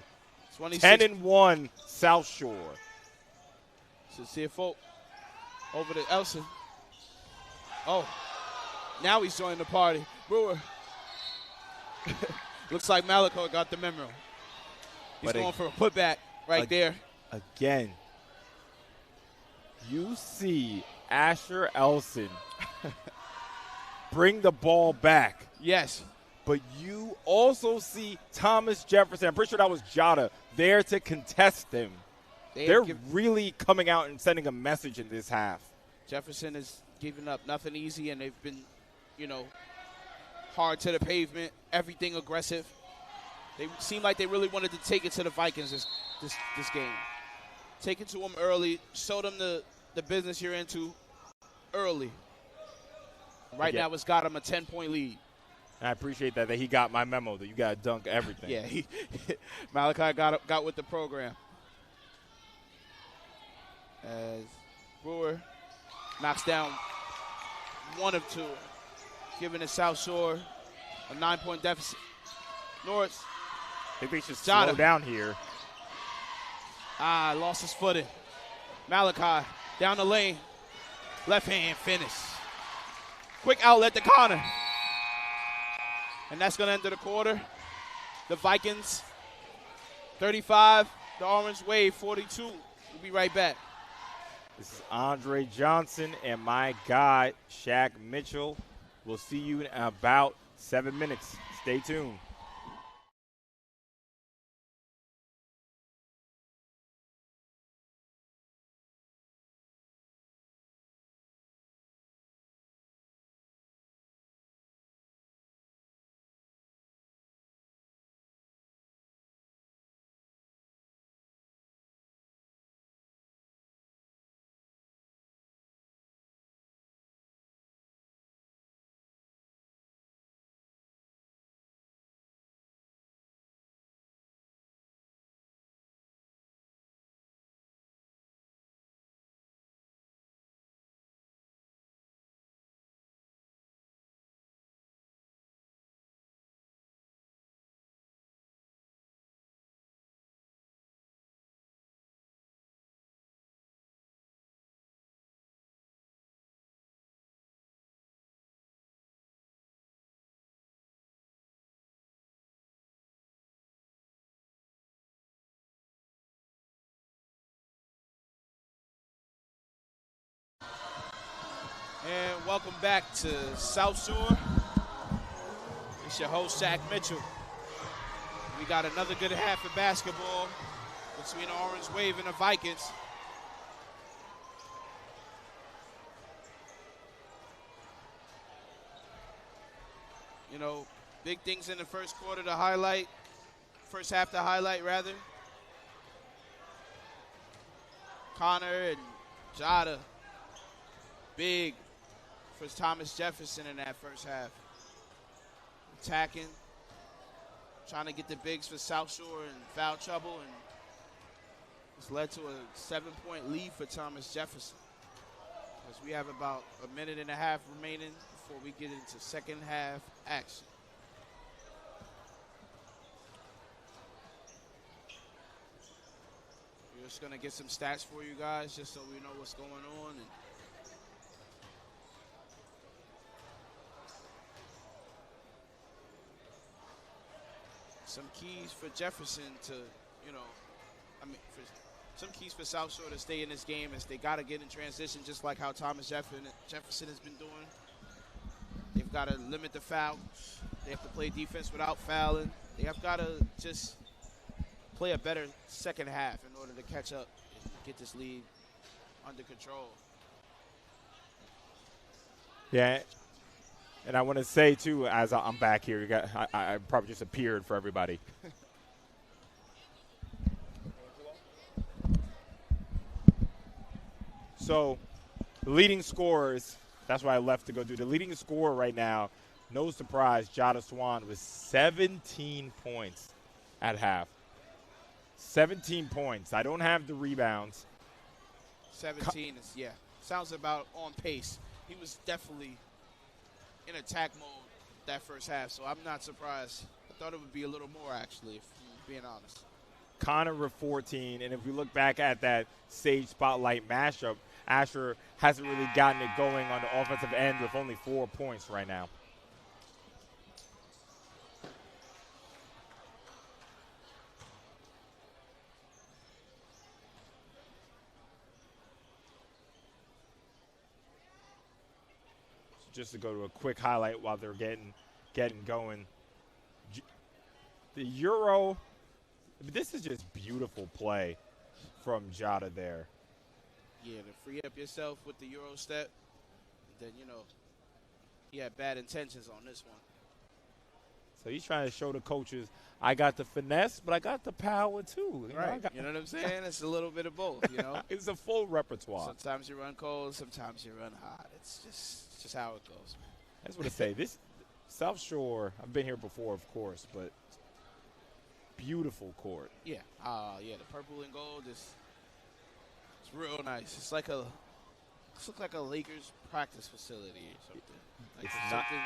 10-1 South Shore. So CFO over to Elson. Oh, now he's joining the party. Brewer. Looks like Malachi got the memo. He's going for a putback right there. Again, you see Asher Elson bring the ball back. Yes. But you also see Thomas Jefferson, I'm pretty sure that was Jada, there to contest them. They're really coming out and sending a message in this half. Jefferson is giving up nothing easy, and they've been, hard to the pavement, everything aggressive. They seem like they really wanted to take it to the Vikings this game. Take it to them early, show them the business you're into early. Right now it's got him a 10-point lead. And I appreciate that he got my memo that you got to dunk everything. Yeah, Malachi got with the program. As Brewer knocks down one of two, giving the South Shore a 9-point deficit. Norris. I think they should slow down here. Lost his footing. Malachi down the lane. Left hand finish. Quick outlet to Connor. And that's going to end the quarter. The Vikings 35, the Orange Wave 42. We'll be right back. This is Andre Johnson and my guy, Shaq Mitchell. We'll see you in about 7 minutes. Stay tuned. And welcome back to South Shore. It's your host, Shaq Mitchell. We got another good half of basketball between the Orange Wave and the Vikings. Big things in the first quarter to highlight. First half to highlight, rather. Connor and Jada. Big for Thomas Jefferson in that first half. Attacking, trying to get the bigs for South Shore in foul trouble, and it's led to a 7-point lead for Thomas Jefferson. As we have about a minute and a half remaining before we get into second half action. We're just going to get some stats for you guys just so we know what's going on. And some keys for Jefferson to, for some keys for South Shore to stay in this game is they got to get in transition just like how Thomas Jefferson has been doing. They've got to limit the fouls. They have to play defense without fouling. They have got to just play a better second half in order to catch up and get this lead under control. Yeah. And I want to say, too, as I'm back here, I probably just appeared for everybody. So, the leading scorers, that's why I left to go do. The leading scorer right now, no surprise, Jada Swan with 17 points at half. 17 points. I don't have the rebounds. 17 is, sounds about on pace. He was definitely in attack mode that first half, so I'm not surprised. I thought it would be a little more, actually, if I'm being honest. Connor with 14, and if we look back at that Sage Spotlight mashup, Asher hasn't really gotten it going on the offensive end with only 4 points right now. Just to go to a quick highlight while they're getting going. The Euro, this is just beautiful play from Jada there. Yeah, to free up yourself with the Euro step, then, he had bad intentions on this one. So he's trying to show the coaches, I got the finesse, but I got the power too. Right. You know what I'm saying? It's a little bit of both, It's a full repertoire. Sometimes you run cold, sometimes you run hot. It's just how it goes, man. I just want to say, this South Shore, I've been here before, of course, but beautiful court. Yeah. The purple and gold is it's real nice. It's like looks like a Lakers practice facility or something. Like It's something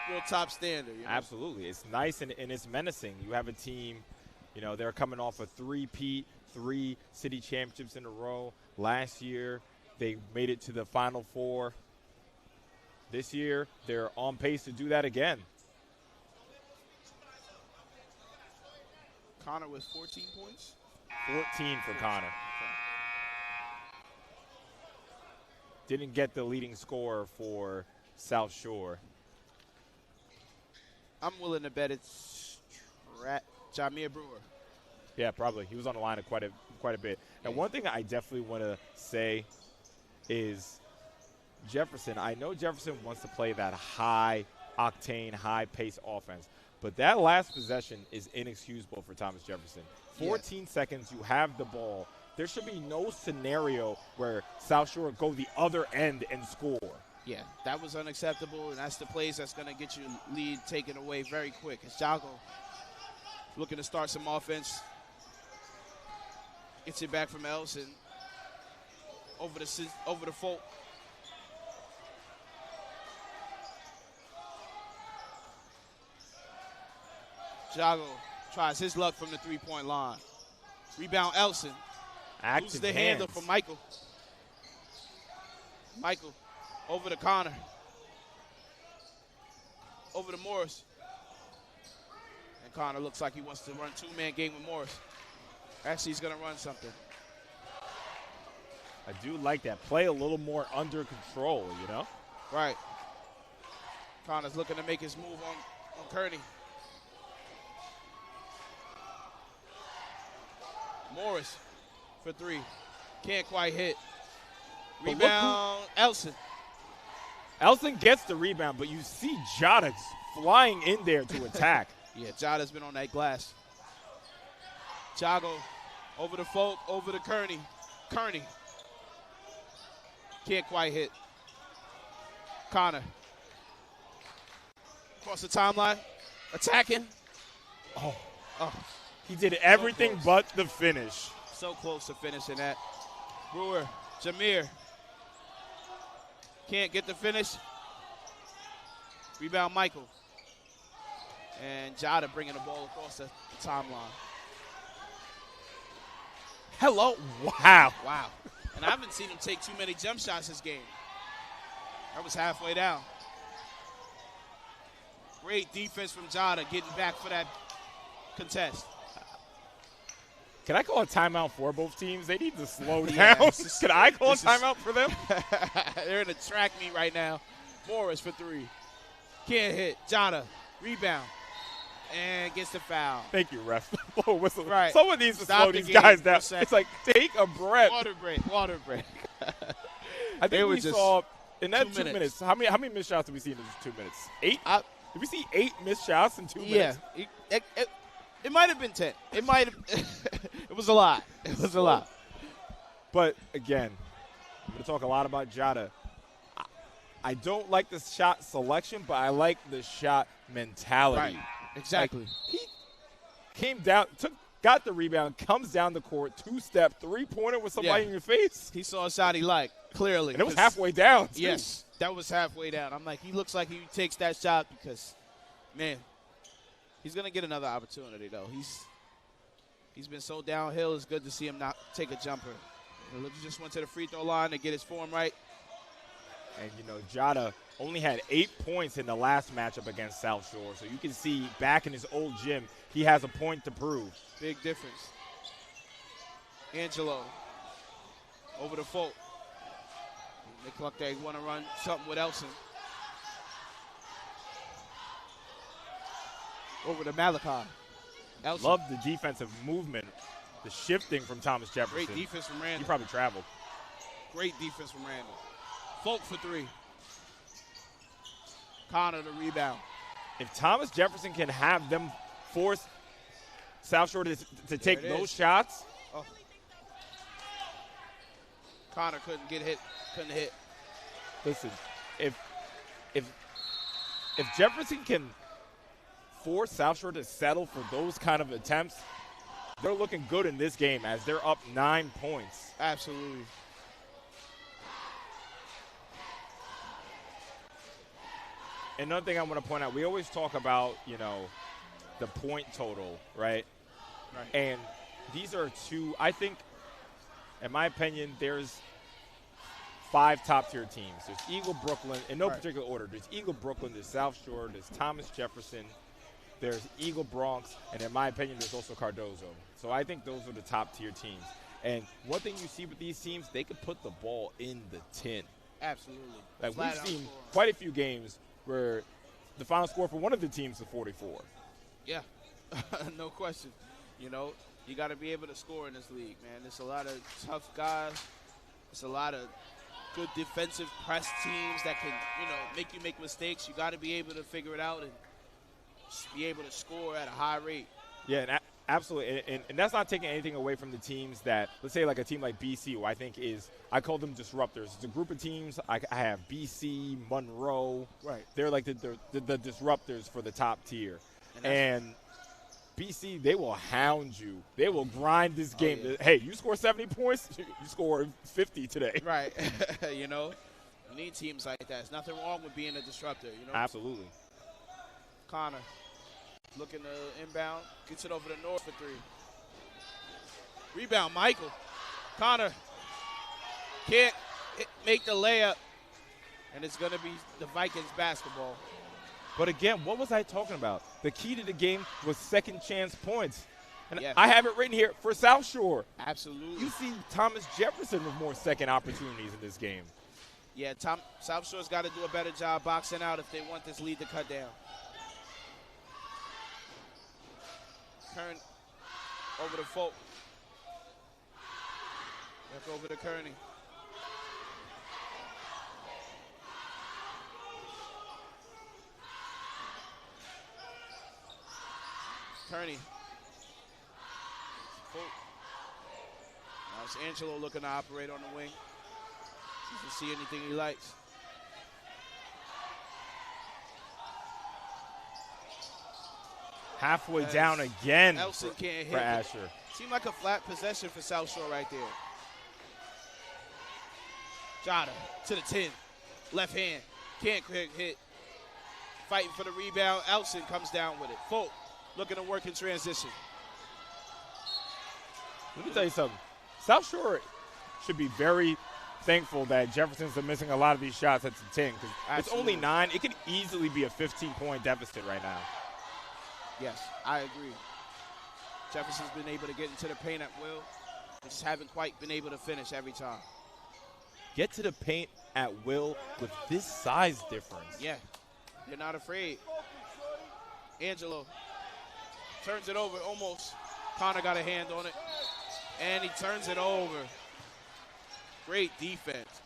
real top standard. Absolutely. It's nice and it's menacing. You have a team, they're coming off a 3-peat, 3 city championships in a row. Last year, they made it to the Final Four. This year, they're on pace to do that again. Connor with 14 points? 14 for Connor. Didn't get the leading scorer for South Shore. I'm willing to bet it's Jameer Brewer. Yeah, probably. He was on the line quite a bit. And one thing I definitely want to say is Jefferson. I know Jefferson wants to play that high-octane, high-pace offense, but that last possession is inexcusable for Thomas Jefferson. 14 seconds, you have the ball. There should be no scenario where South Shore go the other end and score. Yeah, that was unacceptable, and that's the plays that's going to get you lead taken away very quick. As Jago looking to start some offense, gets it back from Elson over the Folk. Jago tries his luck from the three-point line. Rebound Elson. Loses the handle for Michael. Michael over to Connor. Over to Morris. And Connor looks like he wants to run two-man game with Morris. Actually, he's going to run something. I do like that. Play a little more under control, Right. Connor's looking to make his move on Kearney. Morris for 3. Can't quite hit. Rebound, Elson. Elson gets the rebound, but you see Jada flying in there to attack. Yeah, Jada's been on that glass. Jago over the Folk, over to Kearney. Kearney. Can't quite hit. Connor. Across the timeline. Attacking. Oh. He did everything but the finish. So close to finishing that. Brewer, Jameer. Can't get the finish. Rebound, Michael. And Jada bringing the ball across the timeline. Hello. Wow. Wow. And I haven't seen him take too many jump shots this game. That was halfway down. Great defense from Jada getting back for that contest. Can I call a timeout for both teams? They need to slow down. Can I call a timeout for them? They're in a track meet right now. Morris for 3. Can't hit. Jada, rebound. And gets the foul. Thank you, ref. Blow a whistle. Right. Someone needs to Stop slow these guys down. It's like, take a breath. Water break. I think we saw in that 2 minutes, how many missed shots have we seen in 2 minutes? 8? Did we see 8 missed shots in 2 minutes? Yeah. It might have been 10. It might have. It was a lot. It was a lot. But, again, I'm going to talk a lot about Jada. I don't like the shot selection, but I like the shot mentality. Right. Exactly. Like, he came down, got the rebound, comes down the court, 2-step, 3-pointer with somebody in your face. He saw a shot he liked, clearly. And it was halfway down, too. Yes, that was halfway down. I'm like, he looks like he takes that shot because, man, he's going to get another opportunity, though. He's been so downhill. It's good to see him not take a jumper. He just went to the free throw line to get his form right. And, Jada only had 8 points in the last matchup against South Shore. So you can see back in his old gym, he has a point to prove. Big difference. Angelo over the Folk. They look like they want to run something with Elson. Over to Malachi. Elson. Love the defensive movement, the shifting from Thomas Jefferson. Great defense from Randall. He probably traveled. Great defense from Randall. Folk for 3. Connor the rebound. If Thomas Jefferson can have them force South Shore to take those shots. Oh. Connor couldn't hit. Listen, if Jefferson can force South Shore to settle for those kind of attempts, they're looking good in this game as they're up 9 points. Absolutely. Another thing I want to point out, we always talk about, the point total, right? Right. And these are two, I think, in my opinion, there's 5 top-tier teams. There's Eagle Brooklyn, in no particular order. There's Eagle Brooklyn, there's South Shore, there's Thomas Jefferson, there's Eagle Bronx, and in my opinion, there's also Cardozo. So I think those are the top-tier teams. And one thing you see with these teams, they can put the ball in the tin. Absolutely. Like we've seen quite a few games where the final score for one of the teams is 44. Yeah, no question. You got to be able to score in this league, man. There's a lot of tough guys. There's a lot of good defensive press teams that can, make you make mistakes. You got to be able to figure it out and be able to score at a high rate. Yeah, and absolutely. And that's not taking anything away from the teams that, let's say like a team like BC, who I think I call them disruptors. It's a group of teams. I have BC, Monroe. Right. They're like the disruptors for the top tier. And BC, they will hound you. They will grind this game. Yeah. Hey, you score 70 points, you score 50 today. Right. You need teams like that. There's nothing wrong with being a disruptor, Absolutely. Connor looking to inbound. Gets it over to North for 3. Rebound, Michael. Connor can't make the layup. And it's going to be the Vikings basketball. But again, what was I talking about? The key to the game was second chance points. And Yeah. I have it written here for South Shore. Absolutely. You see Thomas Jefferson with more second opportunities in this game. Yeah, South Shore's got to do a better job boxing out if they want this lead to cut down. Kern over to Folk. Back over to Kearney. Kearney. Folk. Now it's Angelo looking to operate on the wing. See if he see anything he likes. Halfway down again Elson can't for hit. Asher. Seemed like a flat possession for South Shore right there. Jada to the 10. Left hand. Can't quick hit. Fighting for the rebound. Elson comes down with it. Folk looking to work in transition. Let me tell you something. South Shore should be very thankful that Jefferson's missing a lot of these shots at the 10 because it's only 9. It could easily be a 15-point deficit right now. Yes, I agree. Jefferson's been able to get into the paint at will. Just haven't quite been able to finish every time. Get to the paint at will with this size difference. Yeah, they're not afraid. Angelo turns it over almost. Connor got a hand on it. And he turns it over. Great defense.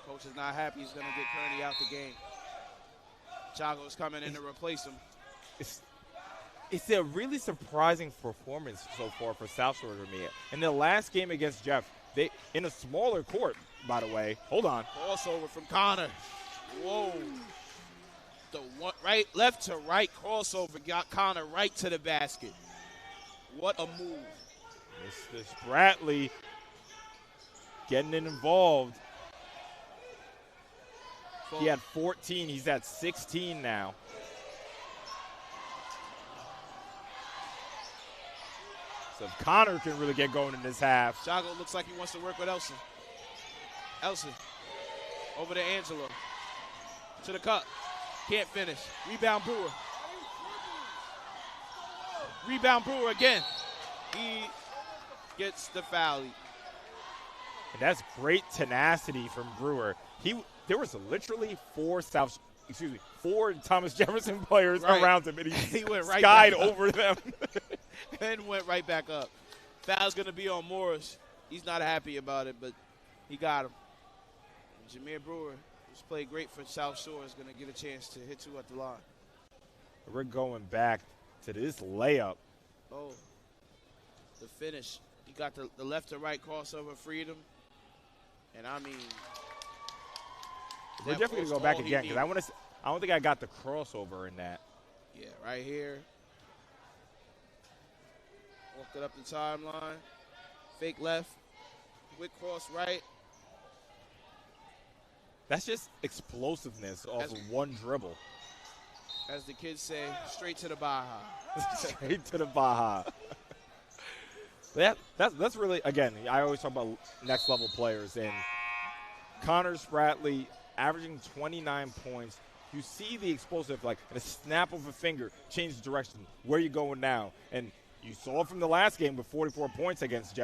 Coach is not happy. He's going to get Kearney out the game. Jago's coming in to replace him. It's a really surprising performance so far for South Shore to me. In the last game against Jeff, they in a smaller court, by the way. Hold on. Crossover from Connor. Whoa. The one, left to right crossover got Connor right to the basket. What a move. This Bradley getting it involved. He had 14. He's at 16 now. So if Connor can really get going in this half. Jago looks like he wants to work with Elson. Elson over to Angelo. To the cup. Can't finish. Rebound Brewer. Rebound Brewer again. He gets the foul. And that's great tenacity from Brewer. There was literally four Thomas Jefferson players around him, and he went right skied over them. And went right back up. Foul's going to be on Morris. He's not happy about it, but he got him. And Jameer Brewer, who's played great for South Shore, is going to get a chance to hit two at the line. We're going back to this layup. Oh, the finish. He got the left to right crossover freedom. And, I mean, we're definitely going to go back again because I don't think I got the crossover in that. Yeah, right here. Walked it up the timeline. Fake left. Quick cross right. That's just explosive-ness off of one dribble. As the kids say, straight to the Baja. Straight to the Baja. That's really, again, I always talk about next-level players. And Connor Spratley averaging 29 points. You see the explosive, like, in a snap of a finger, change direction. Where you going now? And you saw it from the last game with 44 points against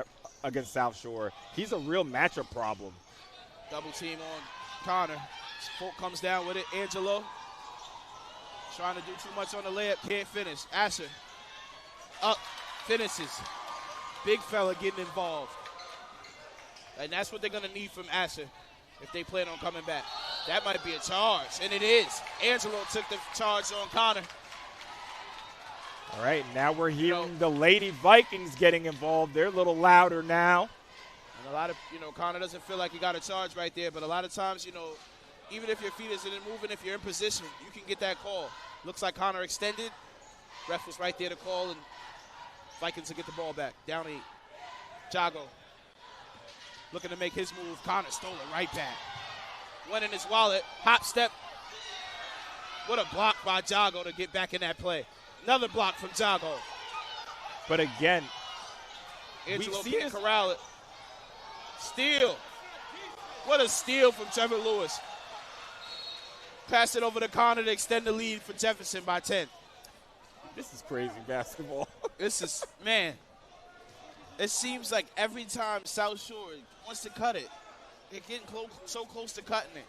South Shore. He's a real matchup problem. Double team on Connor. Folk comes down with it. Angelo trying to do too much on the layup. Can't finish. Asher up. Finishes. Big fella getting involved. And that's what they're going to need from Asher if they plan on coming back. That might be a charge, and it is. Angelo took the charge on Connor. All right, now we're hearing the Lady Vikings getting involved. They're a little louder now. And a lot of, Connor doesn't feel like he got a charge right there, but a lot of times, even if your feet isn't moving, if you're in position, you can get that call. Looks like Connor extended. Ref was right there to call, and Vikings will get the ball back. Down 8. Jago looking to make his move. Connor stole it right back. Went in his wallet. Hop step. What a block by Jago to get back in that play. Another block from Jago. But again, Angelo can't corral it. Steal. What a steal from Trevor Lewis. Pass it over to Connor to extend the lead for Jefferson by 10. This is crazy basketball. This is, man, it seems like every time South Shore wants to cut it, they're getting so close to cutting it.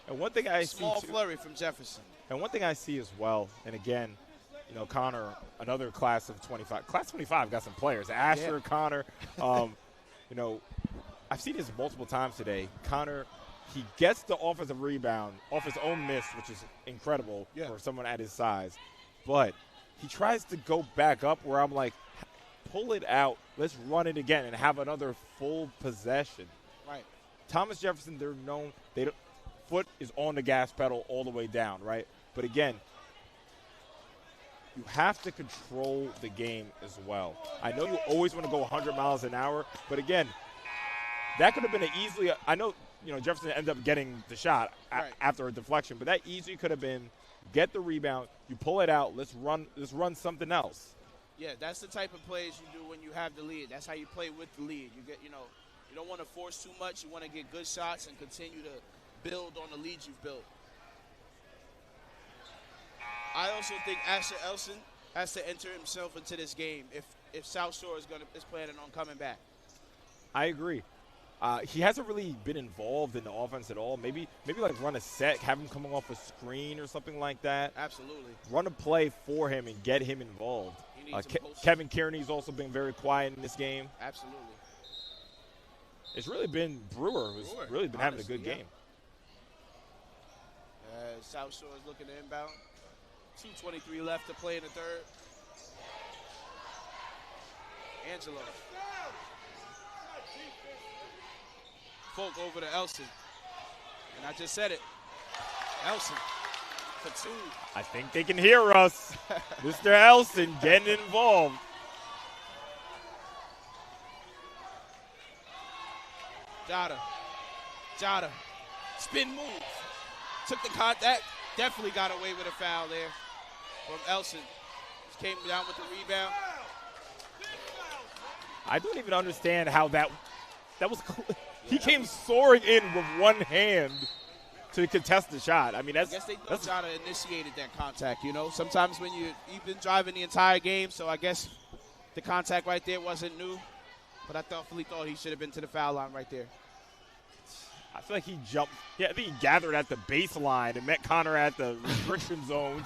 And one thing I see, small flurry from Jefferson. And one thing I see as well, and again, Connor, another class of 25. Class 25 got some players. Asher, yeah. Connor. I've seen this multiple times today. Connor, he gets the offensive rebound off his own miss, which is incredible for someone at his size. But he tries to go back up where I'm like, pull it out. Let's run it again and have another full possession. Right. Thomas Jefferson, they're known. Foot is on the gas pedal all the way down, right? But again, you have to control the game as well. I know you always want to go 100 miles an hour, but again, that could have been I know, Jefferson ended up getting the shot after a deflection, but that easily could have been get the rebound, you pull it out, let's run something else. Yeah, that's the type of plays you do when you have the lead. That's how you play with the lead. You get, you don't want to force too much. You want to get good shots and continue to build on the lead you've built. I also think Asher Elson has to enter himself into this game if South Shore is planning on coming back. I agree. He hasn't really been involved in the offense at all. Maybe like run a set, have him coming off a screen or something like that. Absolutely. Run a play for him and get him involved. Kevin Kearney's also been very quiet in this game. Absolutely. It's really been Brewer who's really been having a good game. South Shore is looking to inbound. 2:23 left to play in the third. Angelo. Folk over to Elson. And I just said it. Elson for 2. I think they can hear us. Mr. Elson getting involved. Jada. Spin move. Took the contact. Definitely got away with a foul there from Elson. Just came down with the rebound. I don't even understand how that was. He came soaring in with one hand to contest the shot. I mean, I guess they thought Jada initiated that contact, you know. Sometimes when you've been driving the entire game, so I guess the contact right there wasn't new. But I definitely thought he should have been to the foul line right there. I feel like he jumped. Yeah, I think he gathered at the baseline and met Connor at the restriction zone.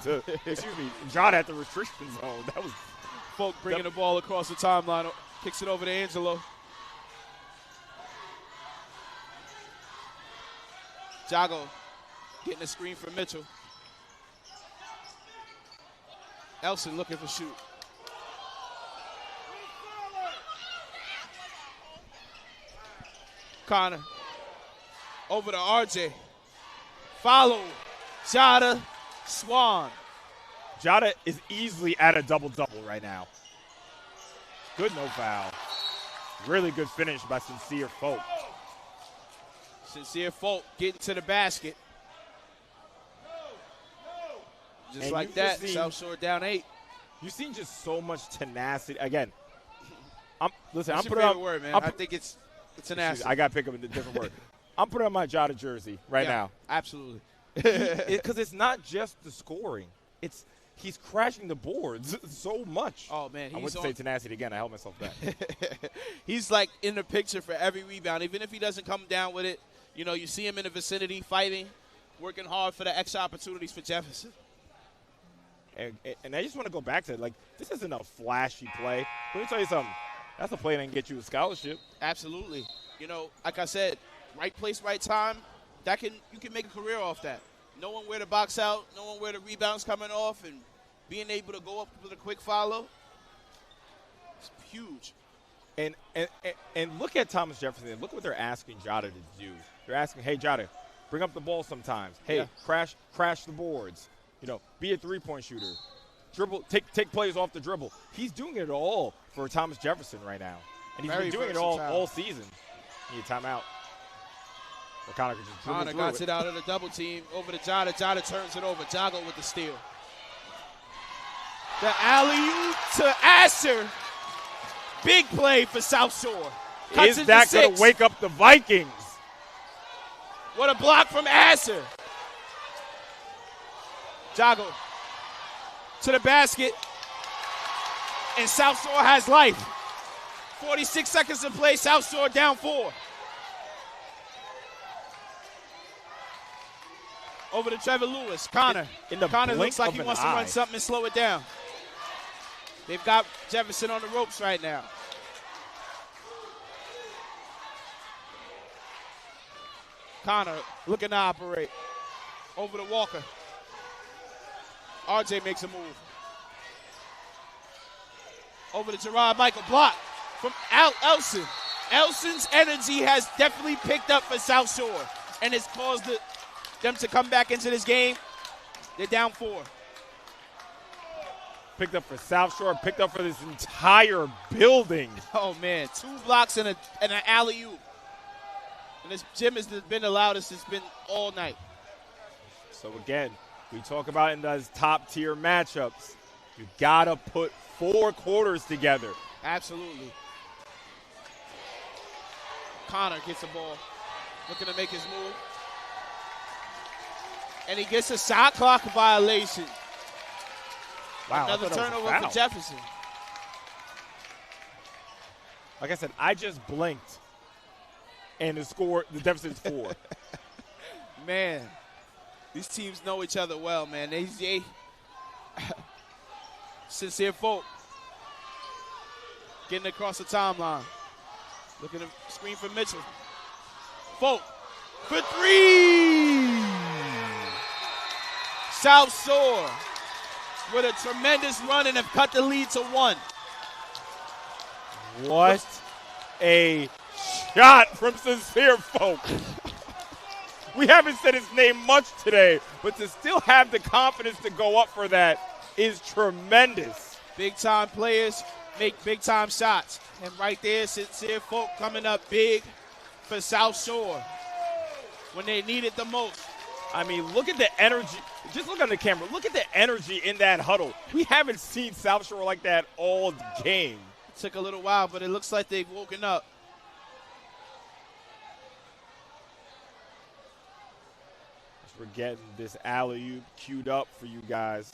John at the restriction zone. That was Folk bringing the ball across the timeline, kicks it over to Angelo. Jago getting a screen from Mitchell. Elson looking for shoot. Connor over to RJ. Follow Jada Swan. Jada is easily at a double-double right now. Good no foul. Really good finish by Sincere Folk. Sincere Folk getting to the basket. Just and like that, South Shore down 8. You've seen just so much tenacity. Again, I'm putting word, man. I think it's tenacity. I got to pick up a different word. I'm putting on my Jada jersey right now. Absolutely. Because it's not just the scoring. He's crashing the boards so much. Oh, man. I wouldn't say tenacity again. I held myself back. He's, like, in the picture for every rebound. Even if he doesn't come down with it, you know, you see him in the vicinity fighting, working hard for the extra opportunities for Jefferson. And I just want to go back to it. Like, this isn't a flashy play. Let me tell you something. That's a play that can get you a scholarship. Absolutely. You know, like I said, right place, right time, you can make a career off that. Knowing where to box out, knowing where the rebound's coming off, and being able to go up with a quick follow, it's huge. And look at Thomas Jefferson. Look what they're asking Jada to do. They're asking, hey, Jada, bring up the ball sometimes. Hey, crash the boards. You know, be a three-point shooter. Dribble, take plays off the dribble. He's doing it all for Thomas Jefferson right now. And he's been doing it all season. Need a timeout. Or Connor could just Connor got it out of the double team over to Jada. Jada turns it over. Jago with the steal. The alley-oop to Asher. Big play for South Shore. Cuts Is that going to wake up the Vikings? What a block from Asher. Jago to the basket. And South Shore has life. 46 seconds to play. South Shore down 4. Over to Trevor Lewis. Connor. Connor looks like he wants to run something and slow it down. They've got Jefferson on the ropes right now. Connor looking to operate. Over to Walker. RJ makes a move. Over to Gerard Michael. Block from Elson. Elson's energy has definitely picked up for South Shore and has caused them to come back into this game. They're down 4. Picked up for South Shore, picked up for this entire building. Oh, man. 2 blocks and an alley-oop. And this gym has been the loudest it's been all night. So, again, we talk about in those top-tier matchups, you got to put 4 quarters together. Absolutely. Connor gets the ball, looking to make his move. And he gets a shot clock violation. Wow, another turnover for Jefferson. Like I said, I just blinked, and the deficit is 4. Man, these teams know each other well, man. They Sincere Folk getting across the timeline. Looking to screen for Mitchell. Folk for 3. South Shore with a tremendous run and have cut the lead to 1. What a shot from Sincere Folk. We haven't said his name much today, but to still have the confidence to go up for that is tremendous. Big-time players make big-time shots. And right there, Sincere Folk coming up big for South Shore when they need it the most. I mean, look at the energy. Just look on the camera. Look at the energy in that huddle. We haven't seen South Shore like that all game. It took a little while, but it looks like they've woken up. We're getting this alley-oop queued up for you guys.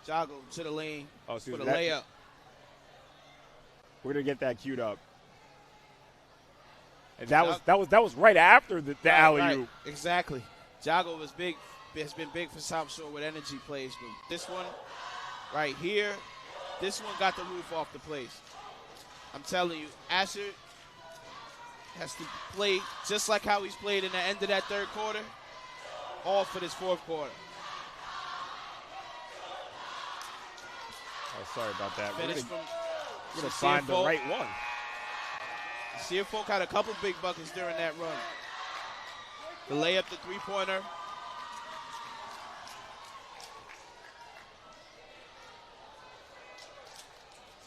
Jago to the lane for the me, layup. We're gonna get that queued up. And that was right after the alley-oop. Right. Exactly. Jago was big. Has been big for South Shore with energy plays, but this one right here, this one got the roof off the place. I'm telling you, Asher has to play just like how he's played in the end of that third quarter. All for this fourth quarter. Oh, sorry about that. Finish We're from gonna find the right one. Sincere Folk had a couple big buckets during that run. The layup, the three-pointer.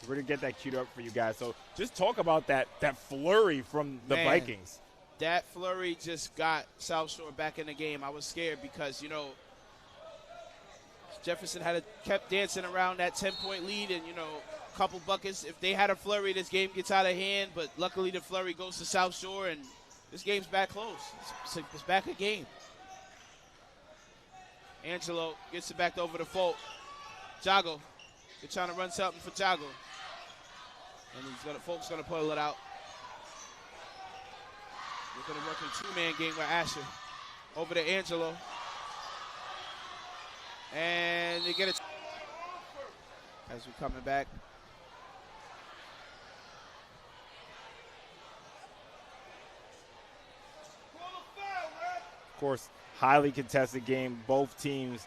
We're gonna get that queued up for you guys. So just talk about that flurry from the Vikings. That flurry just got South Shore back in the game. I was scared because, Jefferson kept dancing around that 10-point lead and, a couple buckets. If they had a flurry, this game gets out of hand. But luckily the flurry goes to South Shore, and this game's back close. It's back a game. Angelo gets it back over to Folk. Jago, they're trying to run something for Jago. And Folk's going to pull it out. We're going to work a two-man game with Asher. Over to Angelo. And they get it. As we're coming back. Of course, highly contested game. Both teams,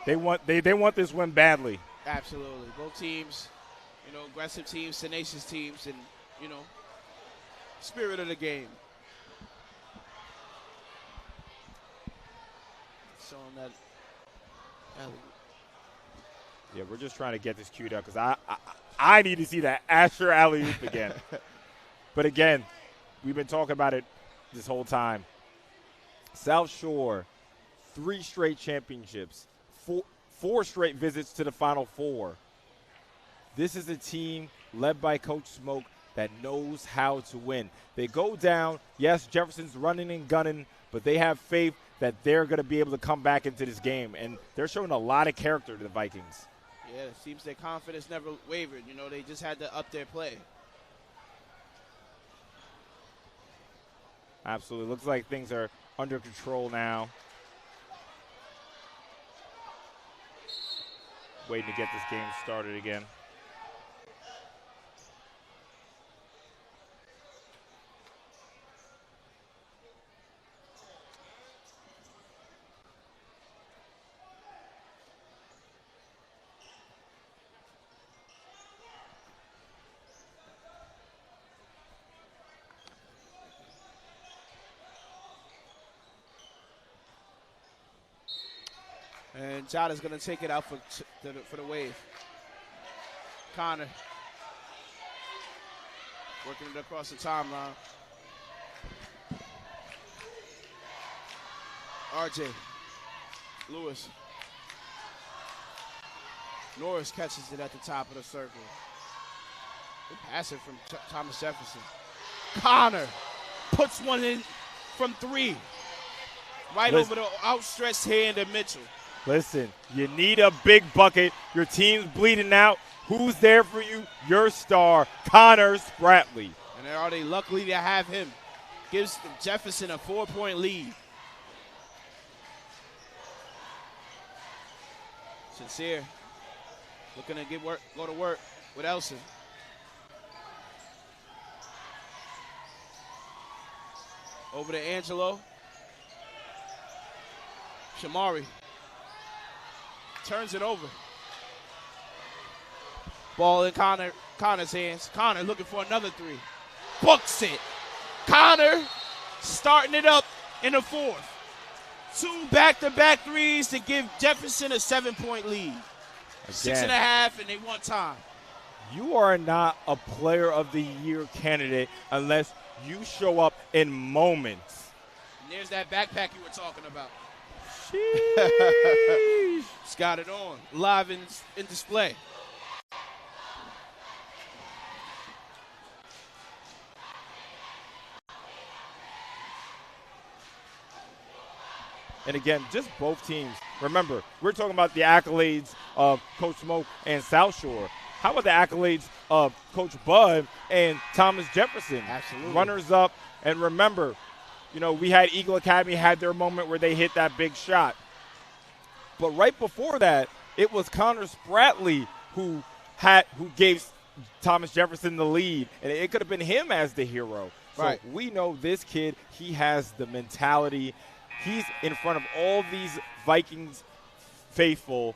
they want this win badly. Absolutely. Both teams, aggressive teams, tenacious teams, and, spirit of the game. Showing that alley. Yeah, we're just trying to get this queued up because I need to see that Asher alley-oop again. But again, we've been talking about it this whole time. South Shore, 3 straight championships, 4 straight visits to the Final Four. This is a team led by Coach Smoke that knows how to win. They go down. Yes, Jefferson's running and gunning, but they have faith that they're going to be able to come back into this game. And they're showing a lot of character to the Vikings. Yeah, it seems their confidence never wavered. They just had to up their play. Absolutely. Looks like things are under control now. Waiting to get this game started again. And Jada's going to take it out for the wave. Connor working it across the timeline. RJ Lewis. Norris catches it at the top of the circle. Good pass it from Thomas Jefferson. Connor puts one in from 3. Right over the outstretched hand of Mitchell. Listen, you need a big bucket. Your team's bleeding out. Who's there for you? Your star, Connor Spratley. And they're already lucky to have him. Gives Jefferson a 4-point lead. Sincere looking to go to work with Elson. Over to Angelo. Shamari Turns it over. Ball in Connor's hands. Connor looking for another three. Books it. Connor starting it up in the fourth. 2 back-to-back threes to give Jefferson a 7-point lead. Again, 6.5, and they want time. You are not a player of the year candidate unless you show up in moments. And there's that backpack you were talking about. Sheesh. He's got it on, live in display. And again, just both teams. Remember, we're talking about the accolades of Coach Smoke and South Shore. How about the accolades of Coach Bud and Thomas Jefferson? Absolutely. Runners up. And remember, you know, we had Eagle Academy had their moment where they hit that big shot. But right before that, it was Connor Spratley who gave Thomas Jefferson the lead. And it could have been him as the hero. Right. So we know this kid, he has the mentality. He's in front of all these Vikings faithful.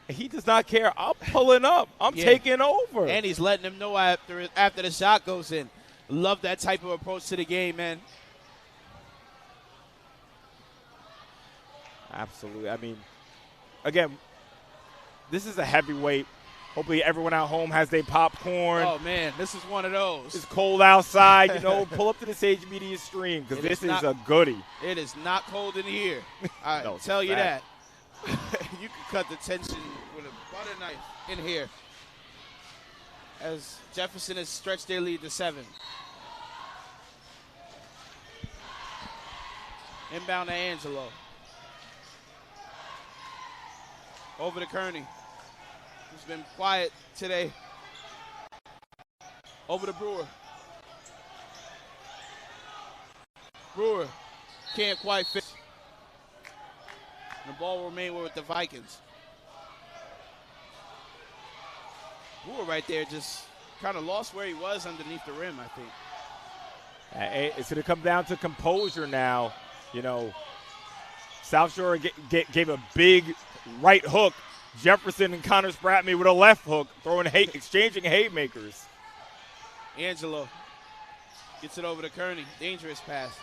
He does not care. I'm pulling up. I'm taking over. And he's letting them know after the shot goes in. Love that type of approach to the game, man. Absolutely. I mean, again, this is a heavyweight. Hopefully everyone at home has their popcorn. Oh, man, this is one of those. It's cold outside. You know, pull up to the Sage Media stream because this is a goodie. It is not cold in here. I tell you that. You can cut the tension with a butter knife in here. As Jefferson has stretched their lead to 7. Inbound to Angelo. Over to Kearney, who's been quiet today. Over to Brewer. Brewer can't quite fit. The ball will remain with the Vikings. Brewer right there just kind of lost where he was underneath the rim, I think. It's going to come down to composure now. You know, South Shore gave a big right hook. Jefferson and Connor Spratley with a left hook, exchanging haymakers. Angelo gets it over to Kearney. Dangerous pass.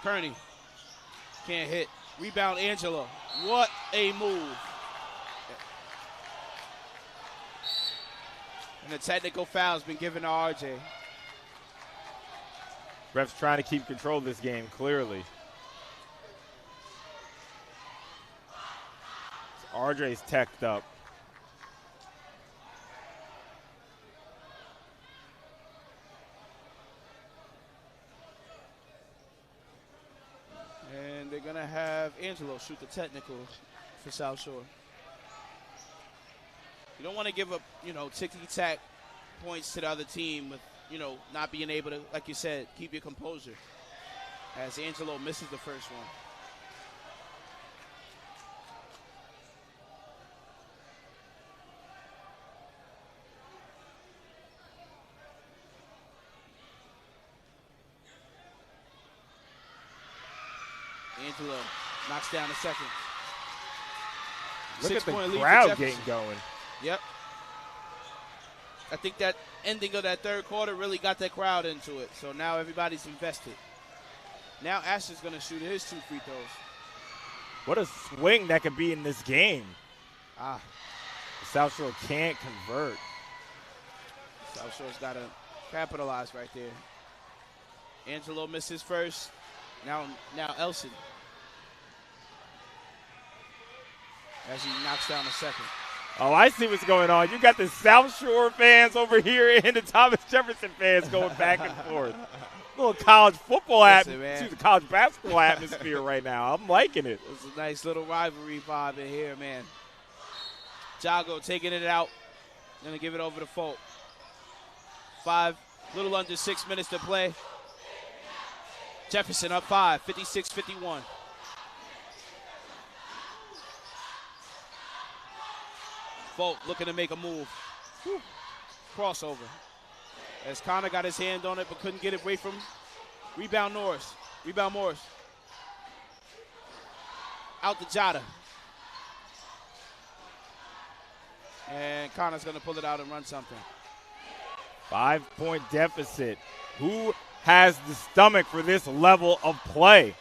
Kearney can't hit. Rebound, Angelo. What a move. And the technical foul's been given to RJ. Refs trying to keep control of this game, clearly. So RJ's teched up. And they're going to have Angelo shoot the technical for South Shore. You don't want to give up, ticky-tack points to the other team with, not being able to, like you said, keep your composure. As Angelo misses the first one. Angelo knocks down the second. Look at the crowd getting going. Yep. I think that ending of that third quarter really got that crowd into it. So now everybody's invested. Now Ashton's going to shoot his 2 free throws. What a swing that could be in this game. South Shore can't convert. South Shore's got to capitalize right there. Angelo misses first. Now Elson. As he knocks down the second. Oh, I see what's going on. You got the South Shore fans over here and the Thomas Jefferson fans going back and forth. Little college football college basketball atmosphere right now. I'm liking it. It's a nice little rivalry vibe in here, man. Jago taking it out. Gonna give it over to Folk. Little under 6 minutes to play. Jefferson up 5, 56-51. Folk looking to make a move. Whew. Crossover. As Connor got his hand on it but couldn't get it away from. Rebound Morris. Out to Jada. And Connor's going to pull it out and run something. 5-point deficit. Who has the stomach for this level of play?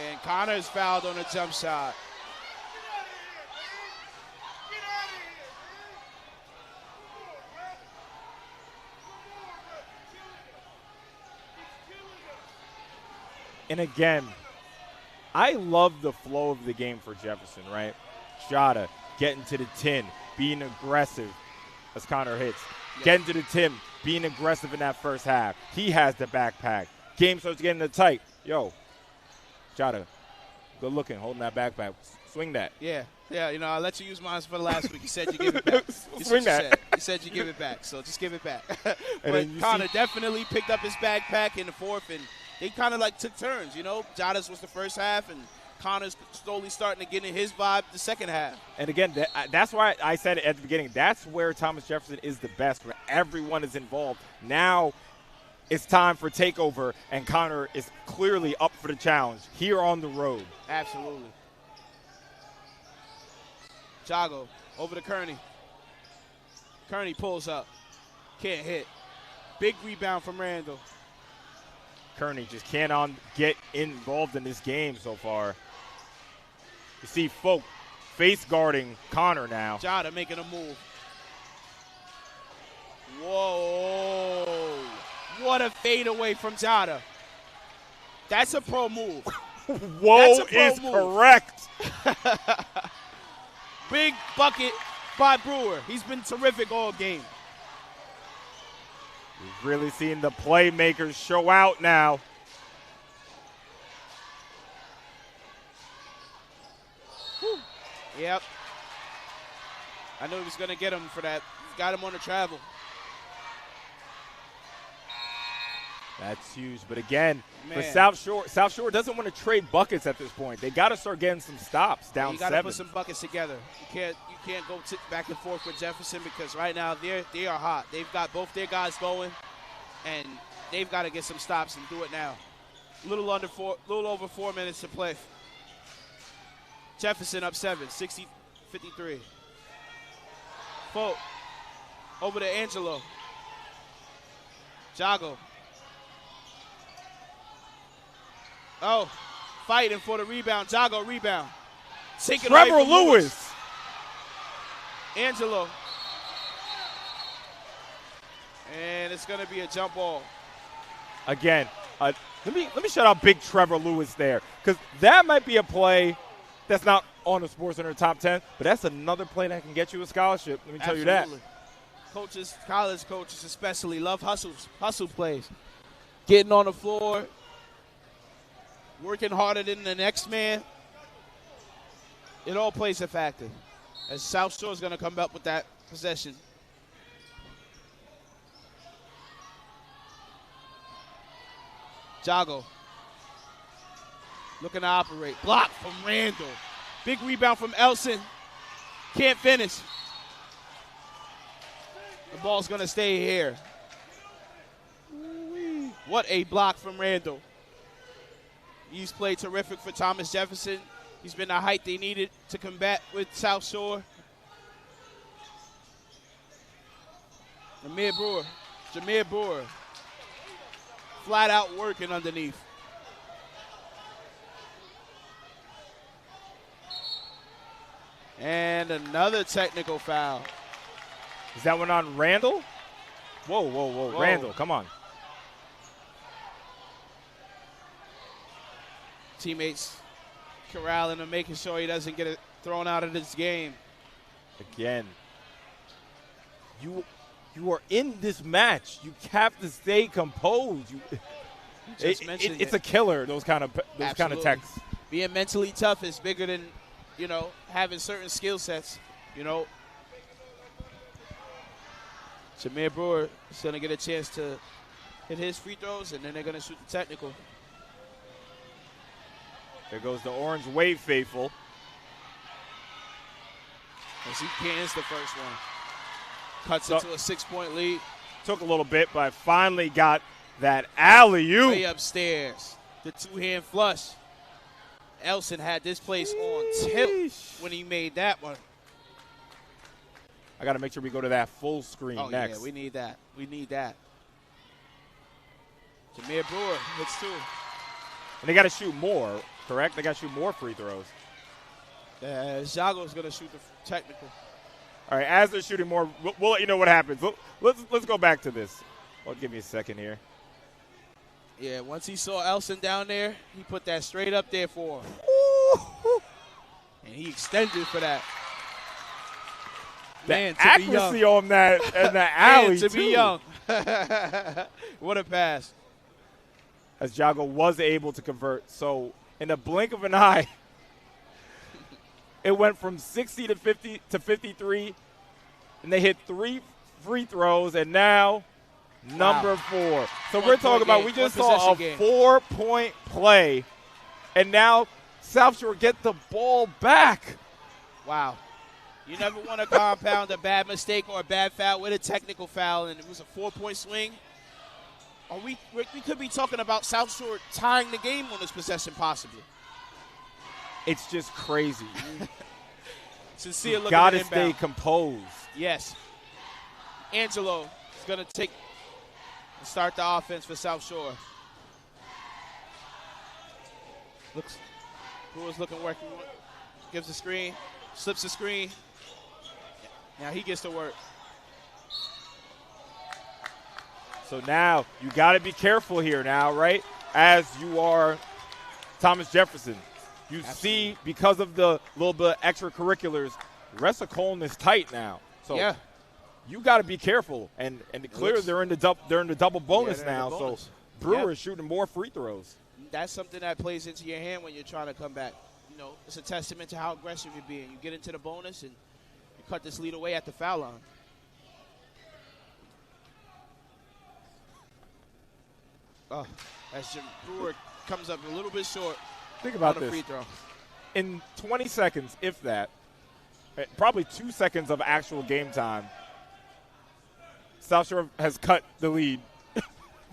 And Connor is fouled on a jump shot. And again, I love the flow of the game for Jefferson, right? Jada getting to the 10, being aggressive as Connor hits. Yes. Getting to the 10, being aggressive in that first half. He has the backpack. Game starts getting tight. Yo, Jada, good looking, holding that backpack. Swing that. Yeah, I let you use mine for the last week. You said you give it back. Swing that. You said you give it back, so just give it back. But Connor definitely picked up his backpack in the fourth, and they kind of like took turns, Jada's was the first half, and Connor's slowly starting to get in his vibe the second half. And again, that's why I said it at the beginning. That's where Thomas Jefferson is the best, where everyone is involved. Now it's time for takeover, and Connor is clearly up for the challenge here on the road. Absolutely. Jago over to Kearney. Kearney pulls up. Can't hit. Big rebound from Randall. Kearney just can't get involved in this game so far. You see Folk face guarding Connor now. Jada making a move. Whoa. What a fadeaway from Jada. That's a pro move. Whoa is correct. Big bucket by Brewer. He's been terrific all game. We've really seen the playmakers show out now. Whew. Yep. I knew he was going to get him for that. Got him on the travel. That's huge. But again, for South Shore doesn't want to trade buckets at this point. They got to start getting some stops down 7. You got to put some buckets together. You can't go back and forth with Jefferson because right now they are hot. They've got both their guys going, and they've got to get some stops and do it now. A little over 4 minutes to play. Jefferson up 7, 60-53. Folk over to Angelo. Jago. Oh, fighting for the rebound. Jago rebound. Trevor Lewis. Angelo. And it's going to be a jump ball. Again, let me shout out big Trevor Lewis there, because that might be a play that's not on the SportsCenter top 10, but that's another play that can get you a scholarship. Let me tell you that. Coaches, college coaches especially, love hustle plays. Getting on the floor, working harder than the next man. It all plays a factor. As South Shore is going to come up with that possession. Jago looking to operate. Block from Randall. Big rebound from Elson. Can't finish. The ball's going to stay here. What a block from Randall. He's played terrific for Thomas Jefferson. He's been the height they needed to combat with South Shore. Jameer Brewer. Flat out working underneath. And another technical foul. Is that one on Randall? Whoa. Randall, come on. Teammates corralling him, making sure he doesn't get it thrown out of this game. Again, you are in this match. You have to stay composed. It's a killer, those kind of texts. Being mentally tough is bigger than, having certain skill sets, Jameer Brewer is going to get a chance to hit his free throws, and then they're going to shoot the technical. There goes the Orange Wave faithful. As he cans the first one. Cuts into a 6-point lead. Took a little bit, but finally got that alley-oop. Way upstairs. The two-hand flush. Elson had this place on tilt when he made that one. I got to make sure we go to that full screen next. Yeah, we need that. We need that. Jameer Brewer hits 2. And they got to shoot more, correct? They got to shoot more free throws. Jago's going to shoot the technical. All right, as they're shooting more, we'll let you know what happens. Let's go back to this. Well, give me a second here. Yeah, once he saw Elson down there, he put that straight up there for him. Ooh. And he extended for that. The Man, to accuracy be young. on that and the alley, Man, to too. be young. What a pass. As Jago was able to convert. So in the blink of an eye, it went from 60 to 50 to 53, and they hit 3 free throws, and now number 4. So we're talking about we just saw a 4-point play, and now South Shore get the ball back. Wow. You never want to compound a bad mistake or a bad foul with a technical foul, and it was a 4-point swing. Or we could be talking about South Shore tying the game on this possession possibly. It's just crazy. Sincere looking got to at stay inbound. composed. Yes. Angelo is going to start the offense for South Shore. Brewer's looking working. Gives the screen. Slips the screen. Now he gets to work. So now you got to be careful here now, right? As you are Thomas Jefferson. You see, because of the little bit of extracurriculars, the rest of Colon is tight now. So yeah. You got to be careful. And clearly they're in the double bonus now. Bonus. So Brewer is shooting more free throws. That's something that plays into your hand when you're trying to come back. You know, it's a testament to how aggressive you're being. You get into the bonus and you cut this lead away at the foul line. As Jim Brewer comes up a little bit short. Think about on the this. Free throw. In 20 seconds, if that, probably 2 seconds of actual game time, South Shore has cut the lead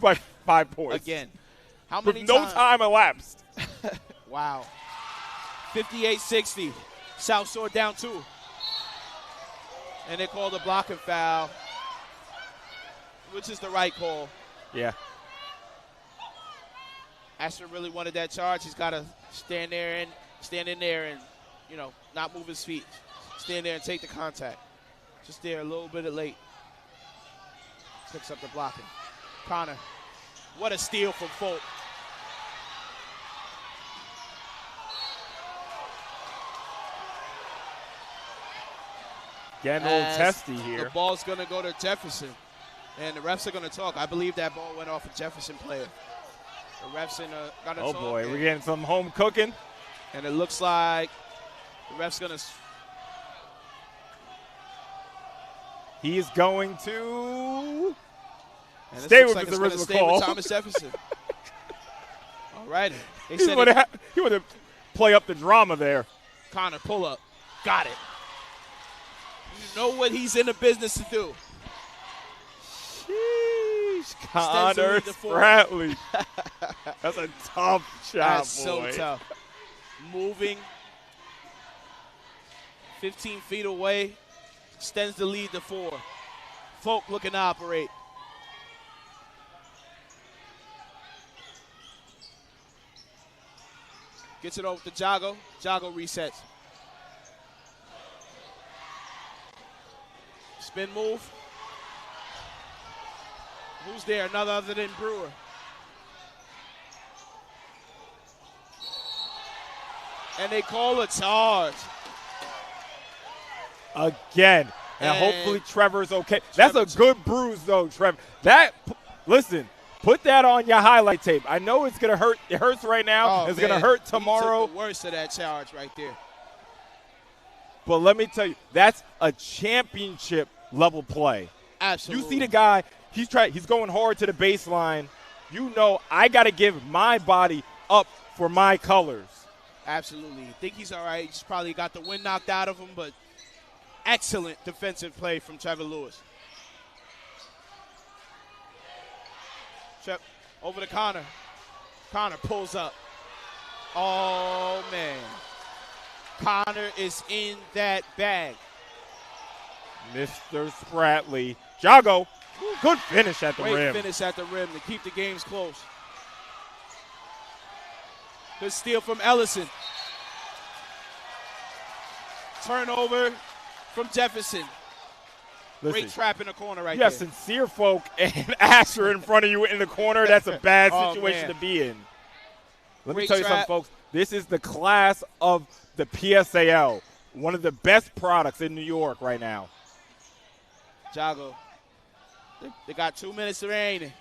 by 5 points. Again. How many with no time elapsed. Wow. 58-60. South Shore down 2. And they called a blocking foul, which is the right call. Yeah. Asher really wanted that charge. He's got to stand in there and, you know, not move his feet. Stand there and take the contact. Just there a little bit late. Picks up the blocking. Connor. What a steal from Folk. Getting a little testy here. The ball's going to go to Jefferson. And the refs are going to talk. I believe that ball went off a Jefferson player. The refs got to talk. Oh, boy. We're getting some home cooking. And it looks like the ref's going to. He is going to stay with his original call. With Thomas Jefferson. All righty. He wanted to play up the drama there. Connor, pull up. Got it. You know what he's in the business to do. Sheesh, Connor Spratley. That's a tough shot, That's boy. so tough. Moving 15 feet away, extends the lead to 4. Folk looking to operate. Gets it over to Jago. Jago resets. Spin move. Who's there? Another other than Brewer. And they call a charge. Again. And hopefully Trevor's okay. That's a good bruise, though, Trevor. Listen, put that on your highlight tape. I know it's going to hurt. It hurts right now. It's going to hurt tomorrow. He took the worst of that charge right there. But let me tell you, that's a championship-level play. Absolutely. You see the guy, he's going hard to the baseline. You know, I got to give my body up for my colors. Absolutely. I think he's all right. He's probably got the wind knocked out of him, but excellent defensive play from Trevor Lewis. Over to Connor. Connor pulls up. Oh, man. Connor is in that bag. Mr. Spratley. Jago, good finish at the rim. Great finish at the rim to keep the games close. Good steal from Ellison. Turnover from Jefferson. Listen, Great trap in the corner right you there. have sincere folk and Asher in front of you in the corner. That's a bad situation to be in. Let me tell you something, folks. This is the class of the PSAL, one of the best products in New York right now. Jago. They got 2 minutes remaining.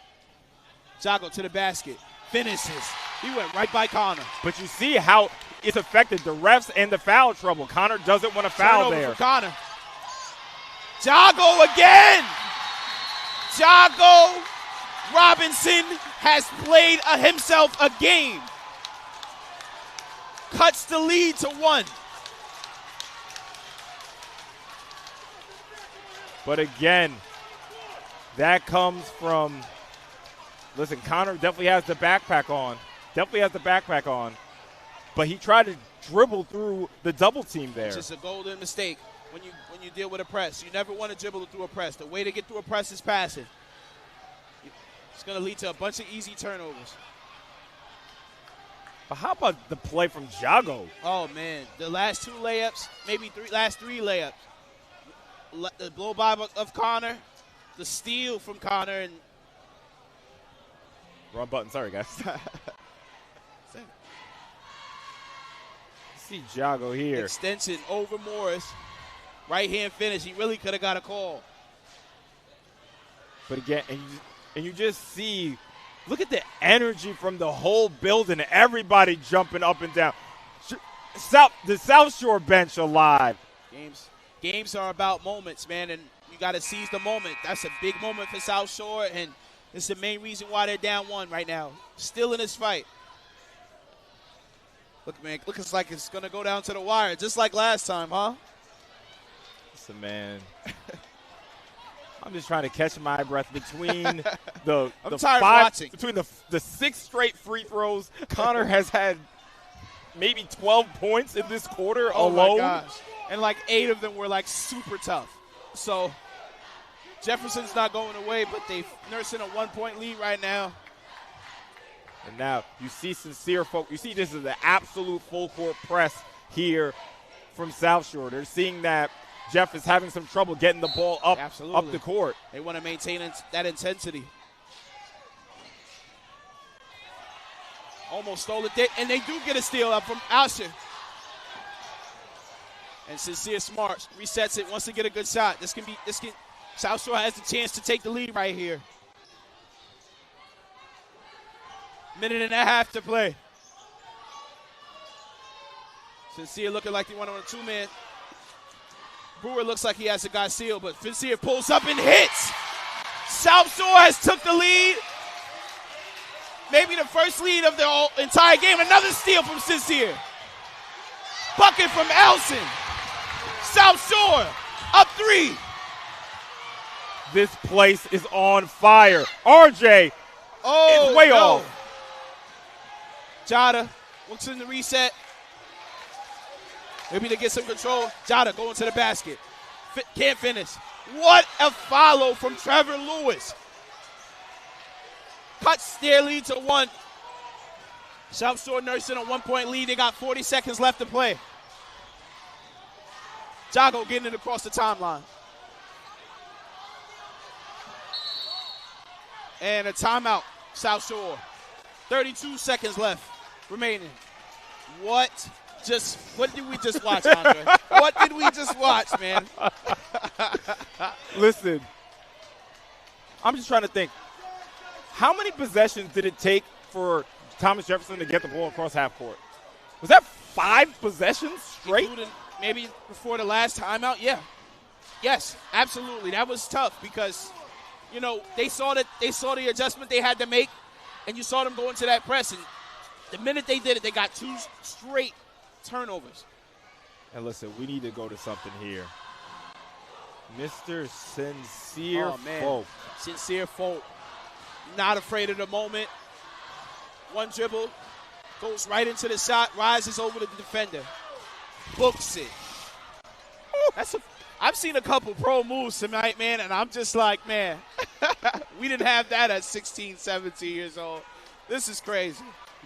Jago to the basket. Finishes. He went right by Connor. But you see how it's affected the refs and the foul trouble. Connor doesn't want to foul Turnover there. for Connor. Jago again. Jago Robinson has played himself a game. Cuts the lead to 1. But again, that comes from, listen, Connor definitely has the backpack on. But he tried to dribble through the double team there. It's just a golden mistake when you deal with a press. You never want to dribble through a press. The way to get through a press is passing. It's going to lead to a bunch of easy turnovers. But how about the play from Jago? Oh, man. The last 2 layups, maybe last 3 layups. The blow by of Connor, the steal from Connor, and wrong button. Sorry, guys. See Jago here. Extension over Morris. Right-hand finish. He really could have got a call. But again, and you just see, look at the energy from the whole building. Everybody jumping up and down. The South Shore bench alive. Games are about moments, man, and you got to seize the moment. That's a big moment for South Shore, and it's the main reason why they're down 1 right now. Still in this fight. Look, man, looks like it's going to go down to the wire, just like last time, huh? Listen, man. I'm just trying to catch my breath between between the 6 straight free throws. Connor has had maybe 12 points in this quarter alone. Oh, my gosh. And like 8 of them were like super tough. So Jefferson's not going away, but they're nursing a 1-point lead right now. And now you see sincere folk. You see this is an absolute full court press here from South Shore. They're seeing that Jeff is having some trouble getting the ball up the court. They want to maintain that intensity. Almost stole it, and they do get a steal up from Asher. And Sincere Smart resets it, wants to get a good shot. South Shore has the chance to take the lead right here. 1.5 minutes to play. Sincere looking like they want on a 2-man. Brewer looks like he has a guy sealed, but Sincere pulls up and hits. South Shore has took the lead. Maybe the first lead of the entire game. Another steal from Sincere. Bucket from Elson. South Shore up 3. This place is on fire. RJ is way off. Jada looks in the reset. Maybe to get some control. Jada going to the basket. Can't finish. What a follow from Trevor Lewis. Cuts their lead to 1. South Shore nursing a 1-point lead. They got 40 seconds left to play. Jago getting it across the timeline. And a timeout, South Shore. 32 seconds left remaining. What did we just watch, Andre? What did we just watch, man? Listen, I'm just trying to think. How many possessions did it take for Thomas Jefferson to get the ball across half court? Was that 5 possessions straight? Including maybe before the last timeout? Yeah. Yes, absolutely. That was tough because, they saw the adjustment they had to make, and you saw them go into that press. And the minute they did it, they got 2 straight turnovers. And listen, we need to go to something here. Mr. Sincere Folk. Sincere Folk. Not afraid of the moment. 1 dribble. Goes right into the shot, rises over the defender. Books it. I've seen a couple pro moves tonight, man, and I'm just like, man, we didn't have that at 16, 17 years old. This is crazy.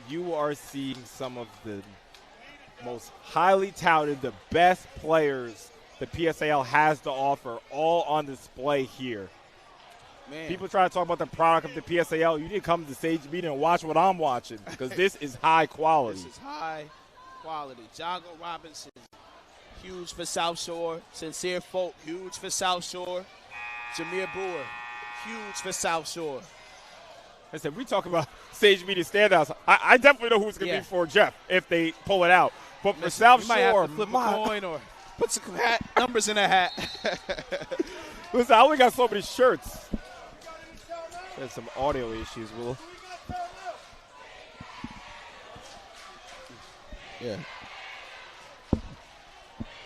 You are seeing some of the most highly touted, the best players the PSAL has to offer, all on display here. Man. People try to talk about the product of the PSAL. You need to come to the stage meeting and watch what I'm watching, because this is high quality. This is high quality. Jago Robinson, huge for South Shore. Sincere Folk, huge for South Shore. Jameer Brewer, huge for South Shore. I said, we talk about stage media standouts. I definitely know who's going to be for Jeff if they pull it out. But for South Shore, might have to flip a coin or put some numbers in a hat. Listen, I only got so many shirts. There's some audio issues, Will. Yeah.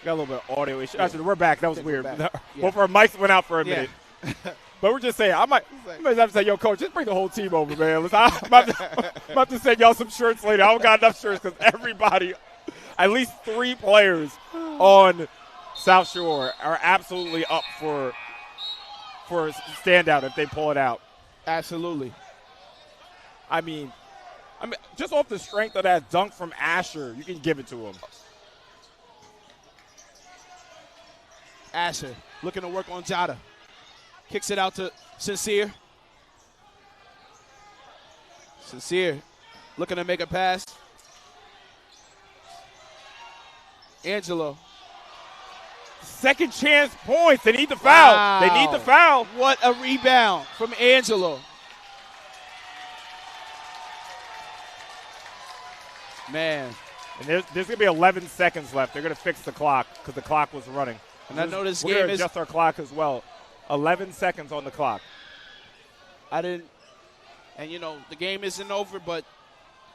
Got a little bit of audio issue. Actually, we're back. That was weird. Yeah. Both our mics went out for a minute. But we're just saying, I might have to say, yo, coach, just bring the whole team over, man. Listen, I'm about to send y'all some shirts later. I don't got enough shirts because everybody, at least 3 players on South Shore are absolutely up for a standout if they pull it out. Absolutely. I mean, just off the strength of that dunk from Asher, you can give it to him. Asher looking to work on Jada. Kicks it out to Sincere. Sincere looking to make a pass. Angelo. Second chance points. They need the foul. Wow. They need the foul. What a rebound from Angelo. Man. And there's going to be 11 seconds left. They're going to fix the clock because the clock was running. And I know this we're game going to adjust our clock as well. 11 seconds on the clock. And the game isn't over, but,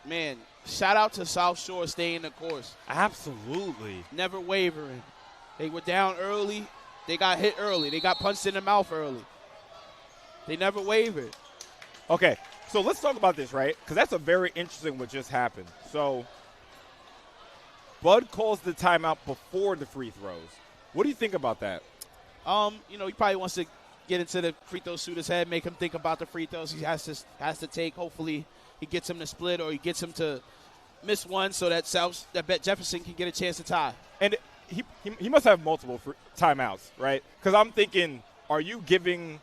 man, shout out to South Shore staying the course. Absolutely. Never wavering. They were down early. They got hit early. They got punched in the mouth early. They never wavered. Okay, so let's talk about this, right? Because that's a very interesting what just happened. So Bud calls the timeout before the free throws. What do you think about that? He probably wants to get into the free throw shooter's head, make him think about the free throws he has to take. Hopefully he gets him to split or he gets him to miss one so that Jefferson can get a chance to tie. And he must have multiple timeouts, right? Because I'm thinking, are you giving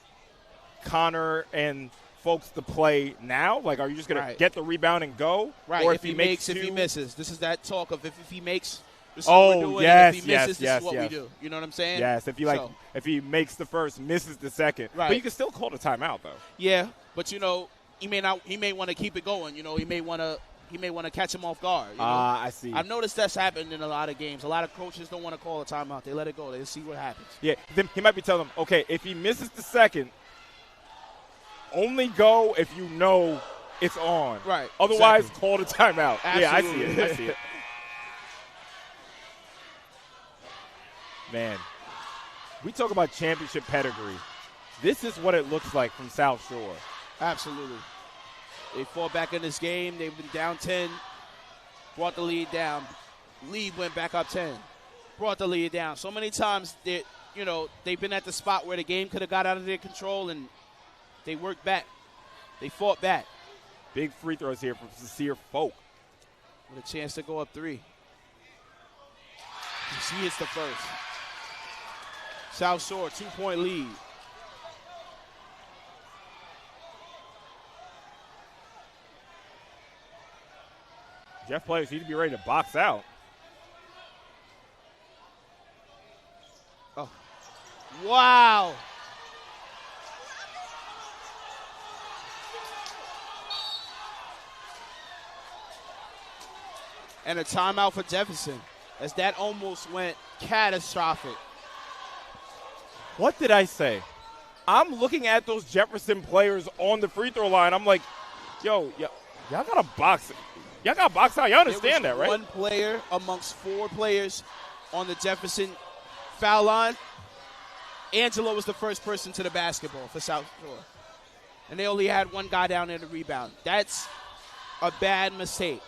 Connor and folks to play now? Like, are you just going to get the rebound and go? Right. Or if he misses. This is that talk of if he makes, this is what we're doing. Yes, and if he misses, yes, this is what we do. You know what I'm saying? Yes. If he makes the first, misses the second. Right. But you can still call the timeout, though. Yeah, but he may want to keep it going. He may want to catch him off guard. I see. I've noticed that's happened in a lot of games. A lot of coaches don't want to call a timeout. They let it go. They see what happens. Yeah, then he might be telling them, okay, if he misses the second, only go if you know it's on. Right. Otherwise, exactly. call the timeout. Absolutely. Yeah, I see it. Man, we talk about championship pedigree. This is what it looks like from South Shore. Absolutely. They fought back in this game. They've been down 10, brought the lead down. Lead went back up 10, brought the lead down. So many times they've been at the spot where the game could have got out of their control, and they worked back. They fought back. Big free throws here from Sincere Folk. With a chance to go up 3. She hits the first. South Shore, 2-point lead. Jeff players need to be ready to box out. Oh. Wow. And a timeout for Jefferson, as that almost went catastrophic. What did I say? I'm looking at those Jefferson players on the free throw line. I'm like, y'all got to box it. Y'all got to box out. Y'all understand that, right? One player amongst 4 players on the Jefferson foul line. Angelo was the first person to the basketball for South Shore. And they only had one guy down there to rebound. That's a bad mistake.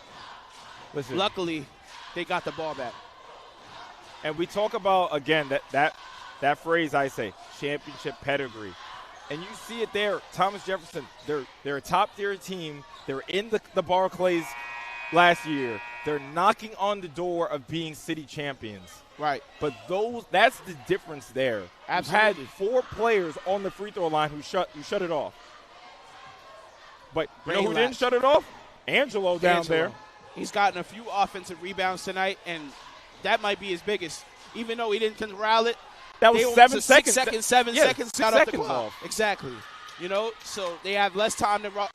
Listen. Luckily, they got the ball back. And we talk about, again, that phrase I say, championship pedigree. And you see it there. Thomas Jefferson, they're a top-tier team. They're in the Barclays last year. They're knocking on the door of being city champions. Right. But that's the difference there. Absolutely. You've had 4 players on the free throw line who shut it off. But you know who didn't shut it off? Angelo down there. He's gotten a few offensive rebounds tonight, and that might be his biggest. Even though he didn't corral it, that was 7 seconds. 7 seconds got off the clock. Off. Exactly. You know, so they have less time to draw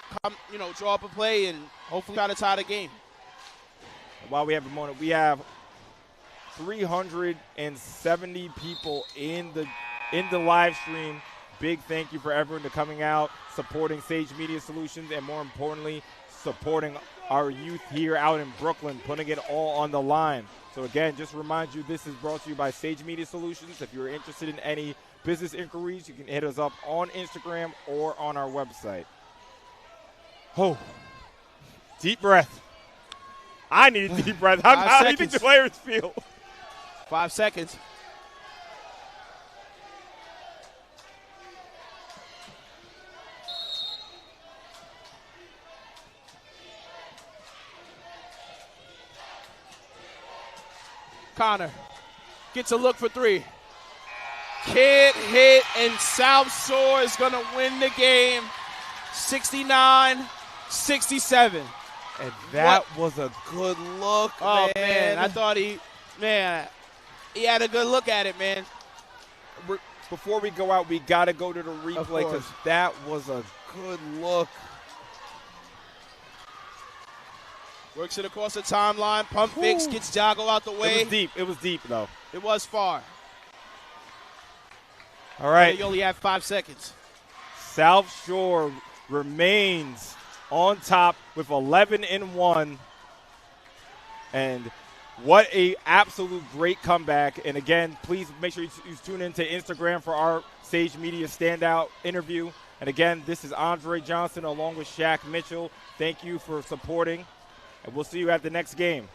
up a play and hopefully try to tie the game. While we have a moment, we have 370 people in the live stream. Big thank you for everyone to coming out, supporting Sage Media Solutions, and more importantly, supporting our youth here out in Brooklyn, putting it all on the line. So again, just to remind you, this is brought to you by Sage Media Solutions. If you're interested in any business inquiries, you can hit us up on Instagram or on our website. Oh, deep breath. I need a deep breath. How do you think the players feel? 5 seconds. Connor gets a look for 3. Can't hit, and South Shore is going to win the game 69-67. And that was a good look, man. I thought he had a good look at it, man. Before we go out, we got to go to the replay because that was a good look. Works it across the timeline. Pump fakes, gets Jago out the way. It was deep, though. It was far. All right. You only have 5 seconds. South Shore remains on top with 11-1. And what a absolute great comeback. And again, please make sure you tune in to Instagram for our Sage Media Standout interview. And again, this is Andre Johnson along with Shaq Mitchell. Thank you for supporting. And we'll see you at the next game.